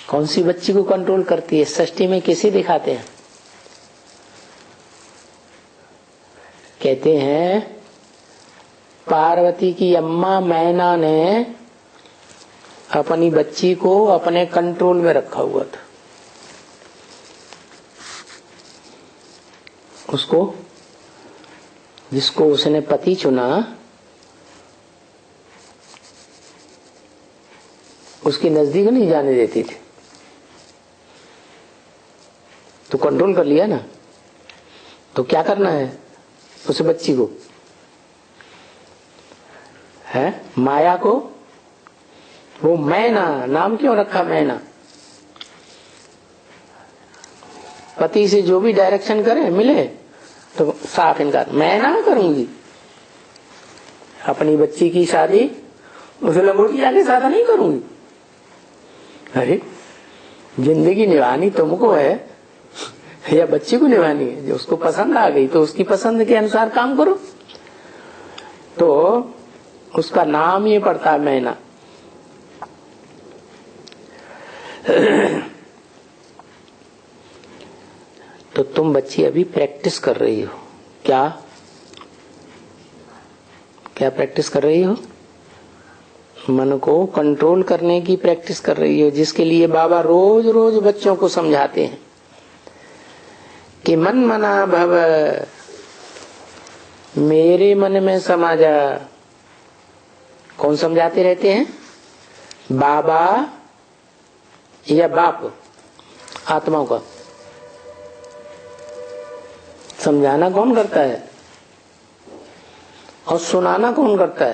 कौन सी बच्ची को कंट्रोल करती है? सृष्टि में किसे दिखाते हैं? कहते हैं पार्वती की अम्मा मैना ने अपनी बच्ची को अपने कंट्रोल में रखा हुआ था। उसको, जिसको उसने पति चुना, उसके नजदीक नहीं जाने देती थी। तो कंट्रोल कर लिया ना, तो क्या करना है उस बच्ची को? है माया को, वो मैना नाम क्यों रखा? मैना पति से जो भी डायरेक्शन करे मिले तो साफ इनकार, मैं ना करूंगी। अपनी बच्ची की शादी उस लंगोटिया के साथ नहीं करूंगी। अरे जिंदगी निभानी तुमको है या बच्ची को निभानी है? जो उसको पसंद आ गई तो उसकी पसंद के अनुसार काम करो। तो उसका नाम ये पड़ता है मैना। तो तुम बच्ची अभी प्रैक्टिस कर रही हो। क्या क्या प्रैक्टिस कर रही हो? मन को कंट्रोल करने की प्रैक्टिस कर रही हो, जिसके लिए बाबा रोज रोज बच्चों को समझाते हैं कि मन मना भव, मेरे मन में समा जा। कौन समझाते रहते हैं? बाबा या बाप आत्माओं का। समझाना कौन करता है और सुनाना कौन करता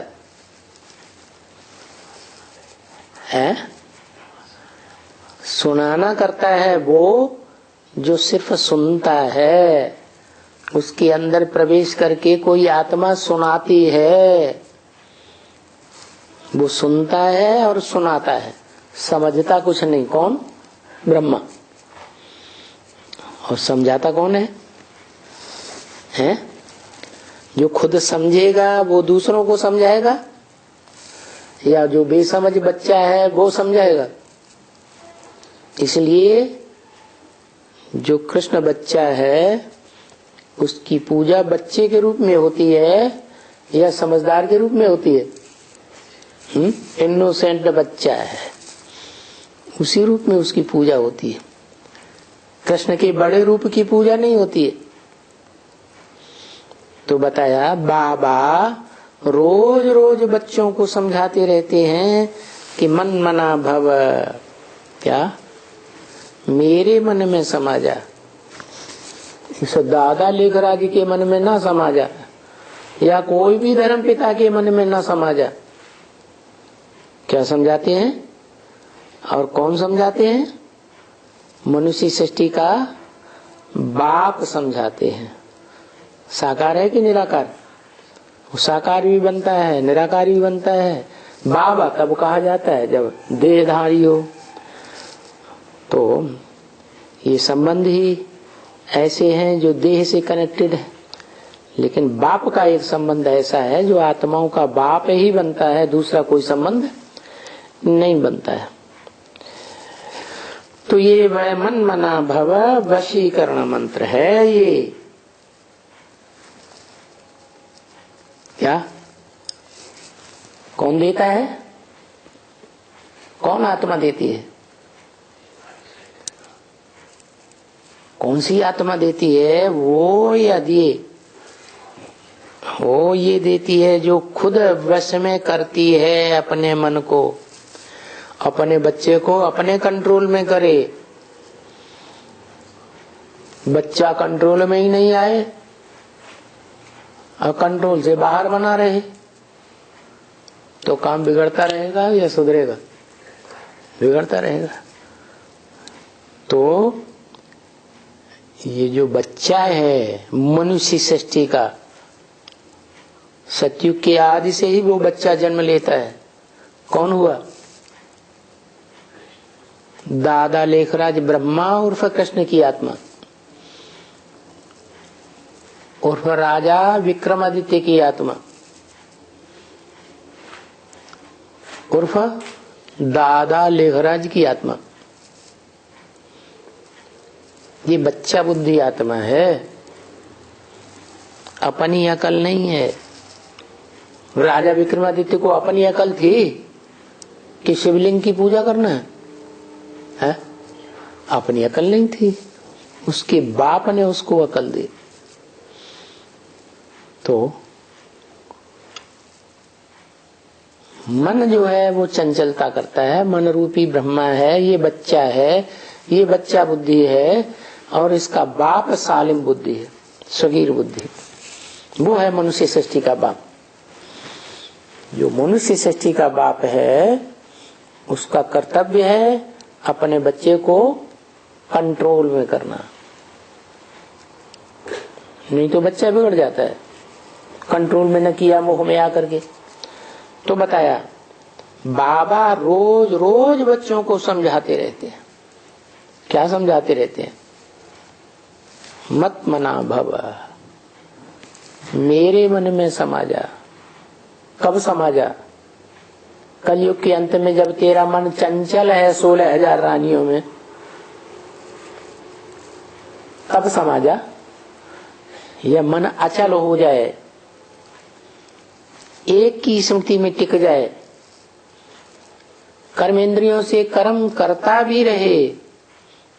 है? सुनाना करता है वो जो सिर्फ सुनता है। उसके अंदर प्रवेश करके कोई आत्मा सुनाती है, वो सुनता है और सुनाता है, समझता कुछ नहीं। कौन? ब्रह्मा। और समझाता कौन है? जो खुद समझेगा वो दूसरों को समझाएगा, या जो बेसमझ बच्चा है वो समझाएगा? इसलिए जो कृष्ण बच्चा है उसकी पूजा बच्चे के रूप में होती है या समझदार के रूप में होती है? इनोसेंट बच्चा है, उसी रूप में उसकी पूजा होती है। कृष्ण के बड़े रूप की पूजा नहीं होती है। तो बताया बाबा रोज रोज बच्चों को समझाते रहते हैं कि मन मना भव, क्या मेरे मन में समा जा। इस दादा लेखराज के मन में ना समा जा, या कोई भी धर्म पिता के मन में ना समा जा। क्या समझाते हैं? और कौन समझाते हैं? मनुष्य सृष्टि का बाप समझाते हैं। साकार है कि निराकार? वो साकार भी बनता है, निराकार भी बनता है। बाबा तब कहा जाता है जब देहधारी हो, तो ये संबंध ही ऐसे हैं जो देह से कनेक्टेड है, लेकिन बाप का एक संबंध ऐसा है जो आत्माओं का बाप ही बनता है, दूसरा कोई संबंध नहीं बनता है। तो ये वह मन मना भव वशीकरण मंत्र है। ये क्या कौन देता है? कौन आत्मा देती है? कौन सी आत्मा देती है? वो ये देती है जो खुद वश में करती है अपने मन को, अपने बच्चे को अपने कंट्रोल में करे। बच्चा कंट्रोल में ही नहीं आए और कंट्रोल से बाहर बना रहे तो काम बिगड़ता रहेगा या सुधरेगा? बिगड़ता रहेगा। तो ये जो बच्चा है मनुष्य सृष्टि का, सतयुग के आदि से ही वो बच्चा जन्म लेता है। कौन हुआ? दादा लेखराज ब्रह्मा उर्फ कृष्ण की आत्मा, उर्फ राजा विक्रमादित्य की आत्मा, उर्फ दादा लेखराज की आत्मा। ये बच्चा बुद्धि आत्मा है, अपनी अकल नहीं है। राजा विक्रमादित्य को अपनी अकल थी कि शिवलिंग की पूजा करना है? अपनी अकल नहीं थी, उसके बाप ने उसको अकल दी। तो मन जो है वो चंचलता करता है, मन रूपी ब्रह्मा है, ये बच्चा है, ये बच्चा बुद्धि है, और इसका बाप सालिम बुद्धि है, सगीर बुद्धि। वो है मनुष्य सृष्टि का बाप। जो मनुष्य सृष्टि का बाप है उसका कर्तव्य है अपने बच्चे को कंट्रोल में करना, नहीं तो बच्चा बिगड़ जाता है। कंट्रोल में न किया मोह में आकर के। तो बताया बाबा रोज रोज बच्चों को समझाते रहते हैं। क्या समझाते रहते हैं? मत मना भव, मेरे मन में समा जा। कब समा जा? कलयुग के अंत में, जब तेरा मन चंचल है 16,000 रानियों में, तब समा जा। यह मन अचल हो जाए, एक की स्मृति में टिक जाए, कर्मेंद्रियों से कर्म करता भी रहे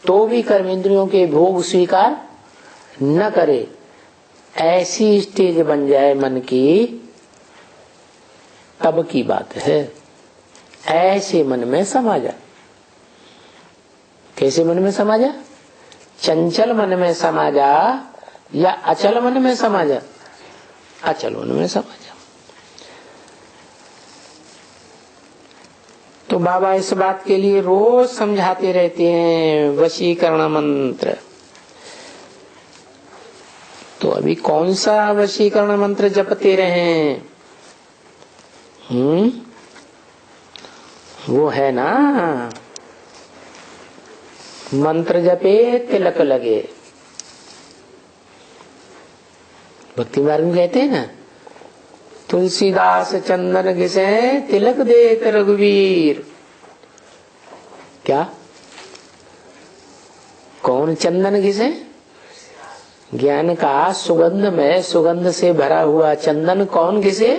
तो भी कर्मेंद्रियों के भोग स्वीकार न करे, ऐसी स्टेज बन जाए मन की, तब की बात है। ऐसे मन में समा जा। कैसे मन में समा जा? चंचल मन में समा जा या अचल मन में समा जा? अचल मन में समा जा। तो बाबा इस बात के लिए रोज समझाते रहते हैं वशीकरण मंत्र। तो अभी कौन सा वशीकरण मंत्र जपते रहे? वो है ना, मंत्र जपे तिलक लगे। भक्ति मार्ग में कहते हैं ना, तुलसीदास चंदन घिसे तिलक देत रघुवीर। क्या? कौन चंदन घिसे? ज्ञान का सुगंध में, सुगंध से भरा हुआ चंदन कौन घिसे?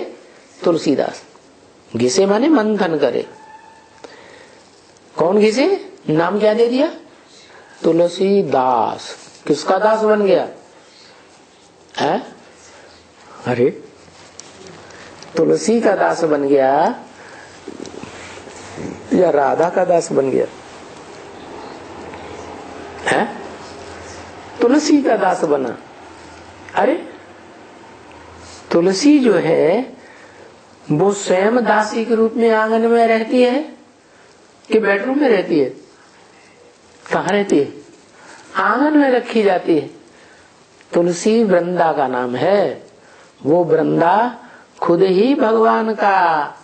तुलसीदास। घिसे माने मंथन करे। कौन घिसे? नाम क्या दे दिया? तुलसीदास। किसका दास बन गया है? अरे तुलसी का दास बन गया या राधा का दास बन गया है? तुलसी का दास बना। अरे तुलसी जो है वो स्वयं दासी के रूप में आंगन में रहती है कि बेडरूम में रहती है? कहाँ रहती है? आंगन में रखी जाती है। तुलसी वृंदा का नाम है। वो वृंदा खुद ही भगवान का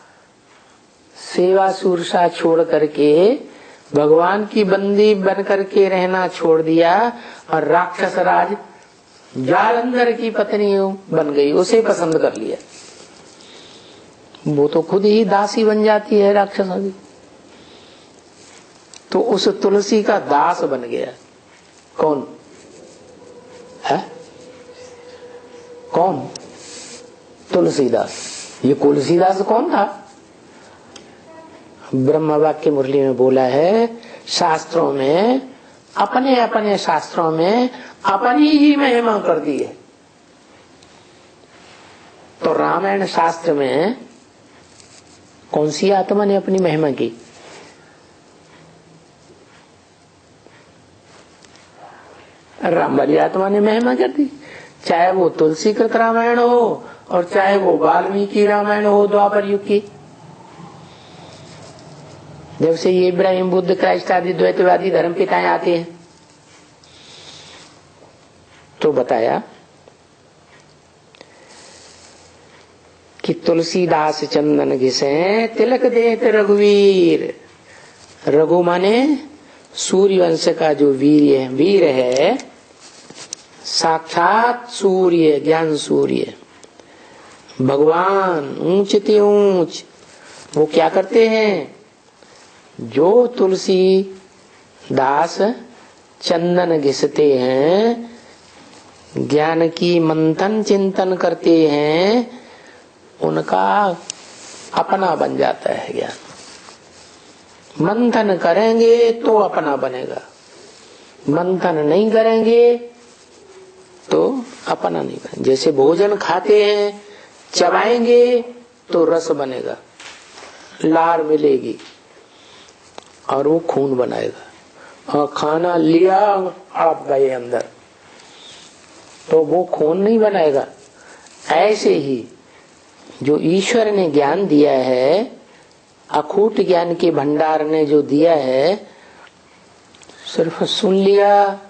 सेवा सुरसा छोड़ करके भगवान की बंदी बन करके रहना छोड़ दिया और राक्षस राज जालंधर की पत्नी बन गई, उसे पसंद कर लिया। वो तो खुद ही दासी बन जाती है राक्षसों की। तो उस तुलसी का दास बन गया। कौन है? कौन? तुलसीदास। ये तुलसीदास कौन था? ब्रह्म वाक्य मुरली में बोला है, शास्त्रों में अपने अपने शास्त्रों में अपनी ही महिमा कर दी है। तो रामायण शास्त्र में कौन सी आत्मा ने अपनी महिमा की? राम वाली आत्मा ने महिमा कर दी। चाहे वो तुलसीकृत रामायण हो और चाहे वो वाल्मीकि रामायण हो द्वापर युग की। जब से ये इब्राहिम बुद्ध क्राइस्ट आदि द्वैतवादी धर्म पिताएं आते हैं तो बताया कि तुलसीदास चंदन घिसे तिलक देत रघुवीर। रघु माने सूर्य वंश का जो वीर है, साक्षात सूर्य, ज्ञान सूर्य भगवान, ऊंच ते ऊंच। वो क्या करते हैं? जो तुलसी दास चंदन घिसते हैं, ज्ञान की मंथन चिंतन करते हैं, उनका अपना बन जाता है ज्ञान। मंथन करेंगे तो अपना बनेगा, मंथन नहीं करेंगे तो अपना नहीं बनेगा। जैसे भोजन खाते हैं, चबाएंगे तो रस बनेगा, लार मिलेगी और वो खून बनाएगा। और खाना लिया आप गए अंदर तो वो खून नहीं बनाएगा। ऐसे ही जो ईश्वर ने ज्ञान दिया है, अखूट ज्ञान के भंडार ने जो दिया है, सिर्फ सुन लिया,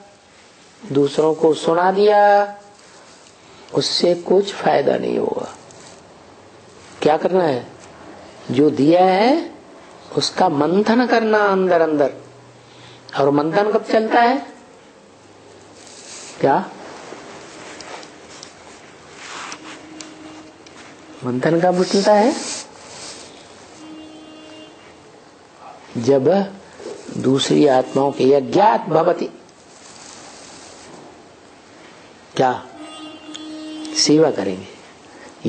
दूसरों को सुना दिया, उससे कुछ फायदा नहीं होगा। क्या करना है? जो दिया है उसका मंथन करना अंदर अंदर। और मंथन कब चलता है? क्या मंथन कब चलता है? जब दूसरी आत्माओं के यज्ञात भवति, क्या सेवा करेंगे।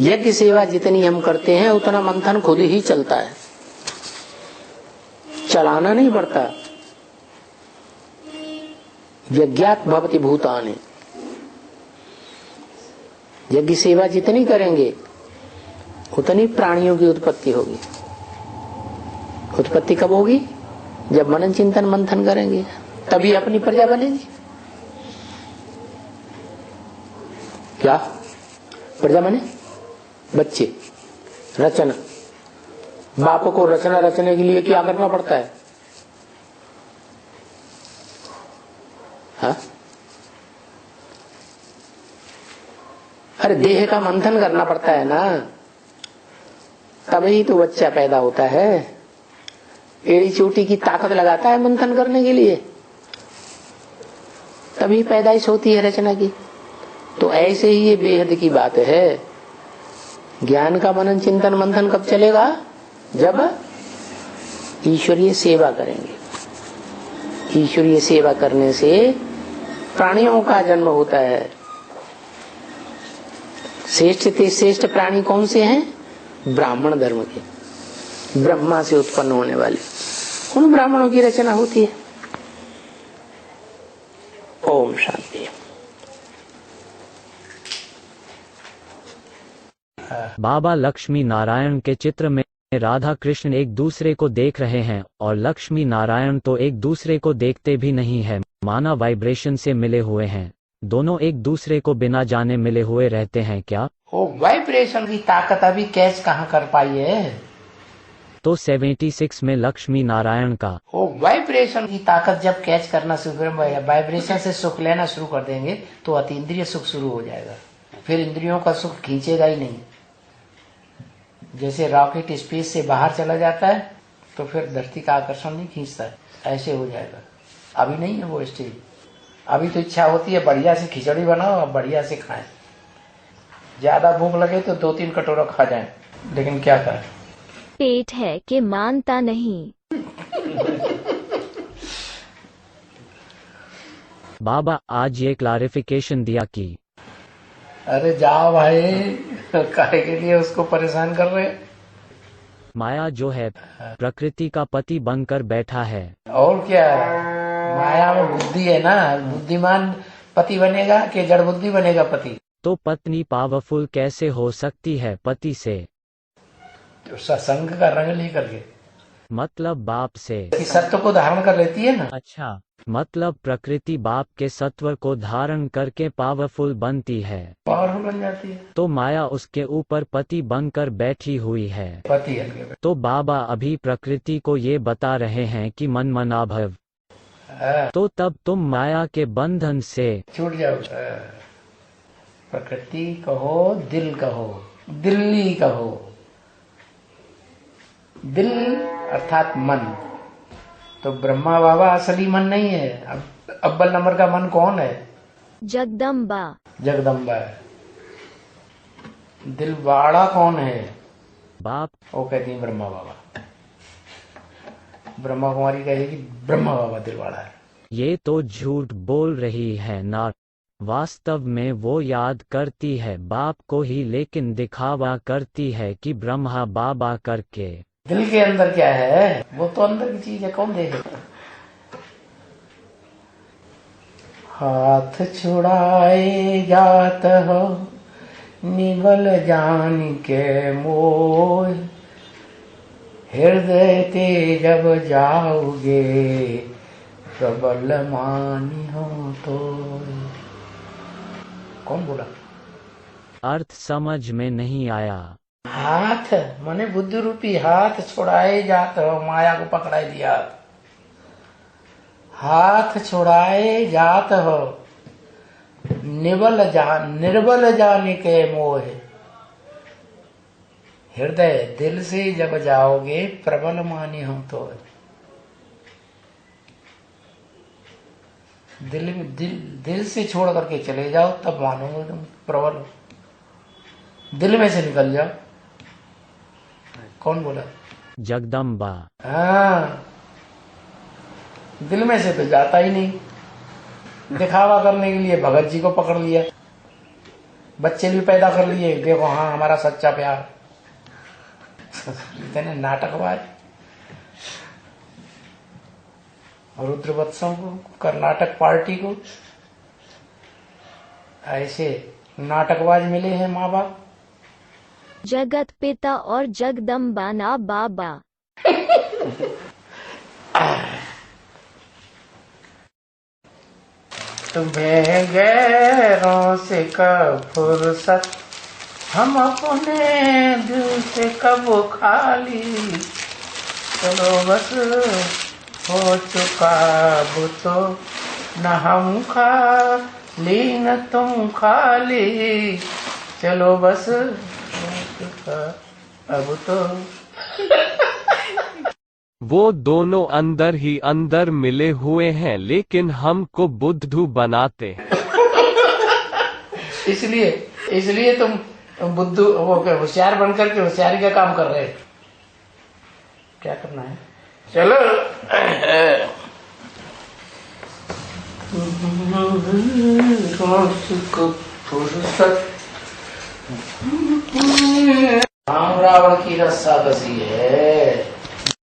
यज्ञ सेवा जितनी हम करते हैं उतना मंथन खुद ही चलता है, चलाना नहीं पड़ता। यज्ञात भवति भूतानि, यज्ञ सेवा जितनी करेंगे उतनी प्राणियों की उत्पत्ति होगी। उत्पत्ति कब होगी? जब मनन चिंतन मंथन करेंगे, तभी अपनी प्रजा बनेगी। क्या प्रजा बने? बच्चे, रचना। बाप को रचना रचने के लिए क्या करना पड़ता है? हाँ? अरे देह का मंथन करना पड़ता है ना, तभी तो बच्चा पैदा होता है। एड़ी चोटी की ताकत लगाता है मंथन करने के लिए, तभी पैदाइश होती है रचना की। तो ऐसे ही ये बेहद की बात है। ज्ञान का मनन चिंतन मंथन कब चलेगा? जब ईश्वरीय सेवा करेंगे। ईश्वरीय सेवा करने से प्राणियों का जन्म होता है। श्रेष्ठ से श्रेष्ठ प्राणी कौन से हैं? ब्राह्मण धर्म के, ब्रह्मा से उत्पन्न होने वाले, उन ब्राह्मणों की रचना होती है। ओम शांति। बाबा लक्ष्मी नारायण के चित्र में राधा कृष्ण एक दूसरे को देख रहे हैं और लक्ष्मी नारायण तो एक दूसरे को देखते भी नहीं है, माना वाइब्रेशन से मिले हुए हैं। दोनों एक दूसरे को बिना जाने मिले हुए रहते हैं क्या? वो वाइब्रेशन की ताकत अभी कैच कहाँ कर पाई है? तो 76 में लक्ष्मी नारायण का वो वाइब्रेशन की ताकत जब कैच करना शुरू, वाइब्रेशन से सुख लेना शुरू कर देंगे तो अतीन्द्रिय सुख शुरू हो जाएगा। फिर इंद्रियों का सुख खींचेगा ही नहीं। जैसे रॉकेट स्पेस से बाहर चला जाता है, तो फिर धरती का आकर्षण नहीं खींचता है, ऐसे हो जाएगा। अभी नहीं है वो स्टेज। अभी तो इच्छा होती है बढ़िया से खिचड़ी बनाओ और बढ़िया से खाएं। ज्यादा भूख लगे तो 2-3 कटोरा खा जाएं, लेकिन क्या करें, पेट है कि मानता नहीं। बाबा आज ये क्लैरिफिकेशन दिया कि अरे जाओ भाई, काहे के लिए उसको परेशान कर रहे। माया जो है प्रकृति का पति बनकर बैठा है। और क्या, माया में बुद्धि है ना, बुद्धिमान पति बनेगा कि जड़ बुद्धि बनेगा पति। तो पत्नी पावरफुल कैसे हो सकती है पति से? तो सत्संग का रंग लेकर के, मतलब बाप से। कि सत्व को धारण कर लेती है ना। अच्छा, मतलब प्रकृति बाप के सत्व को धारण करके पावरफुल बनती है, पावरफुल बन जाती है। तो माया उसके ऊपर पति बनकर बैठी हुई है। पति है। तो बाबा अभी प्रकृति को ये बता रहे हैं कि मन मना भव, तो तब तुम माया के बंधन से छूट जाओ। प्रकृति कहो, दिल कहो, दिल्ली कहो। दिल अर्थात मन। तो ब्रह्मा बाबा असली मन नहीं है। अब अव्वल नंबर का मन कौन है? जगदम्बा। जगदम्बा है। दिलवाड़ा कौन है? बाप। वो कहती है ब्रह्मा बाबा। ब्रह्मा कुमारी कहेगी ब्रह्मा बाबा दिलवाड़ा है। ये तो झूठ बोल रही है ना, वास्तव में वो याद करती है बाप को ही, लेकिन दिखावा करती है कि ब्रह्मा बाबा करके। दिल के अंदर क्या है? वो तो अंदर की चीज है, कौन देखेगा? हाथ छुड़ाए जात हो निबल जान के मोह, हृदय ते जब जाओगे प्रबल मानी हो तो। कौन बोला? अर्थ समझ में नहीं आया। हाथ माने बुद्धि रूपी हाथ छुड़ाए जात हो, माया को पकड़ाई दिया। हाथ छुड़ाए जात हो निर्बल जाने के मोह, हृदय दिल से जब जाओगे प्रबल माने हो तो। दिल से छोड़ करके चले जाओ तब मानोगे तुम प्रबल। दिल में से निकल जाओ। कौन बोला? जगदम्बा। हाँ, दिल में से तो जाता ही नहीं। दिखावा करने के लिए भगत जी को पकड़ लिया, बच्चे भी पैदा कर लिए, देखो हाँ हमारा सच्चा प्यार। इतने नाटकबाज। रुद्रवत्सों को, कर्नाटक पार्टी को ऐसे नाटकबाज मिले हैं माँ बाप। जगत पिता और जगदम्बा ना बाबा। तुम्हें गैरों से कब फुर्सत, हम अपने दिल से कब खाली। चलो बस हो चुका अब तो, न हम खाली न तुम खाली। चलो बस हो चुका अब तो। वो दोनों अंदर ही अंदर मिले हुए हैं, लेकिन हमको बुद्धू बनाते। इसलिए तुम बुद्धू वो होशियार बनकर के होशियारी का काम कर रहे हैं। क्या करना है? चलो राम रावण की रस्सा कसी है।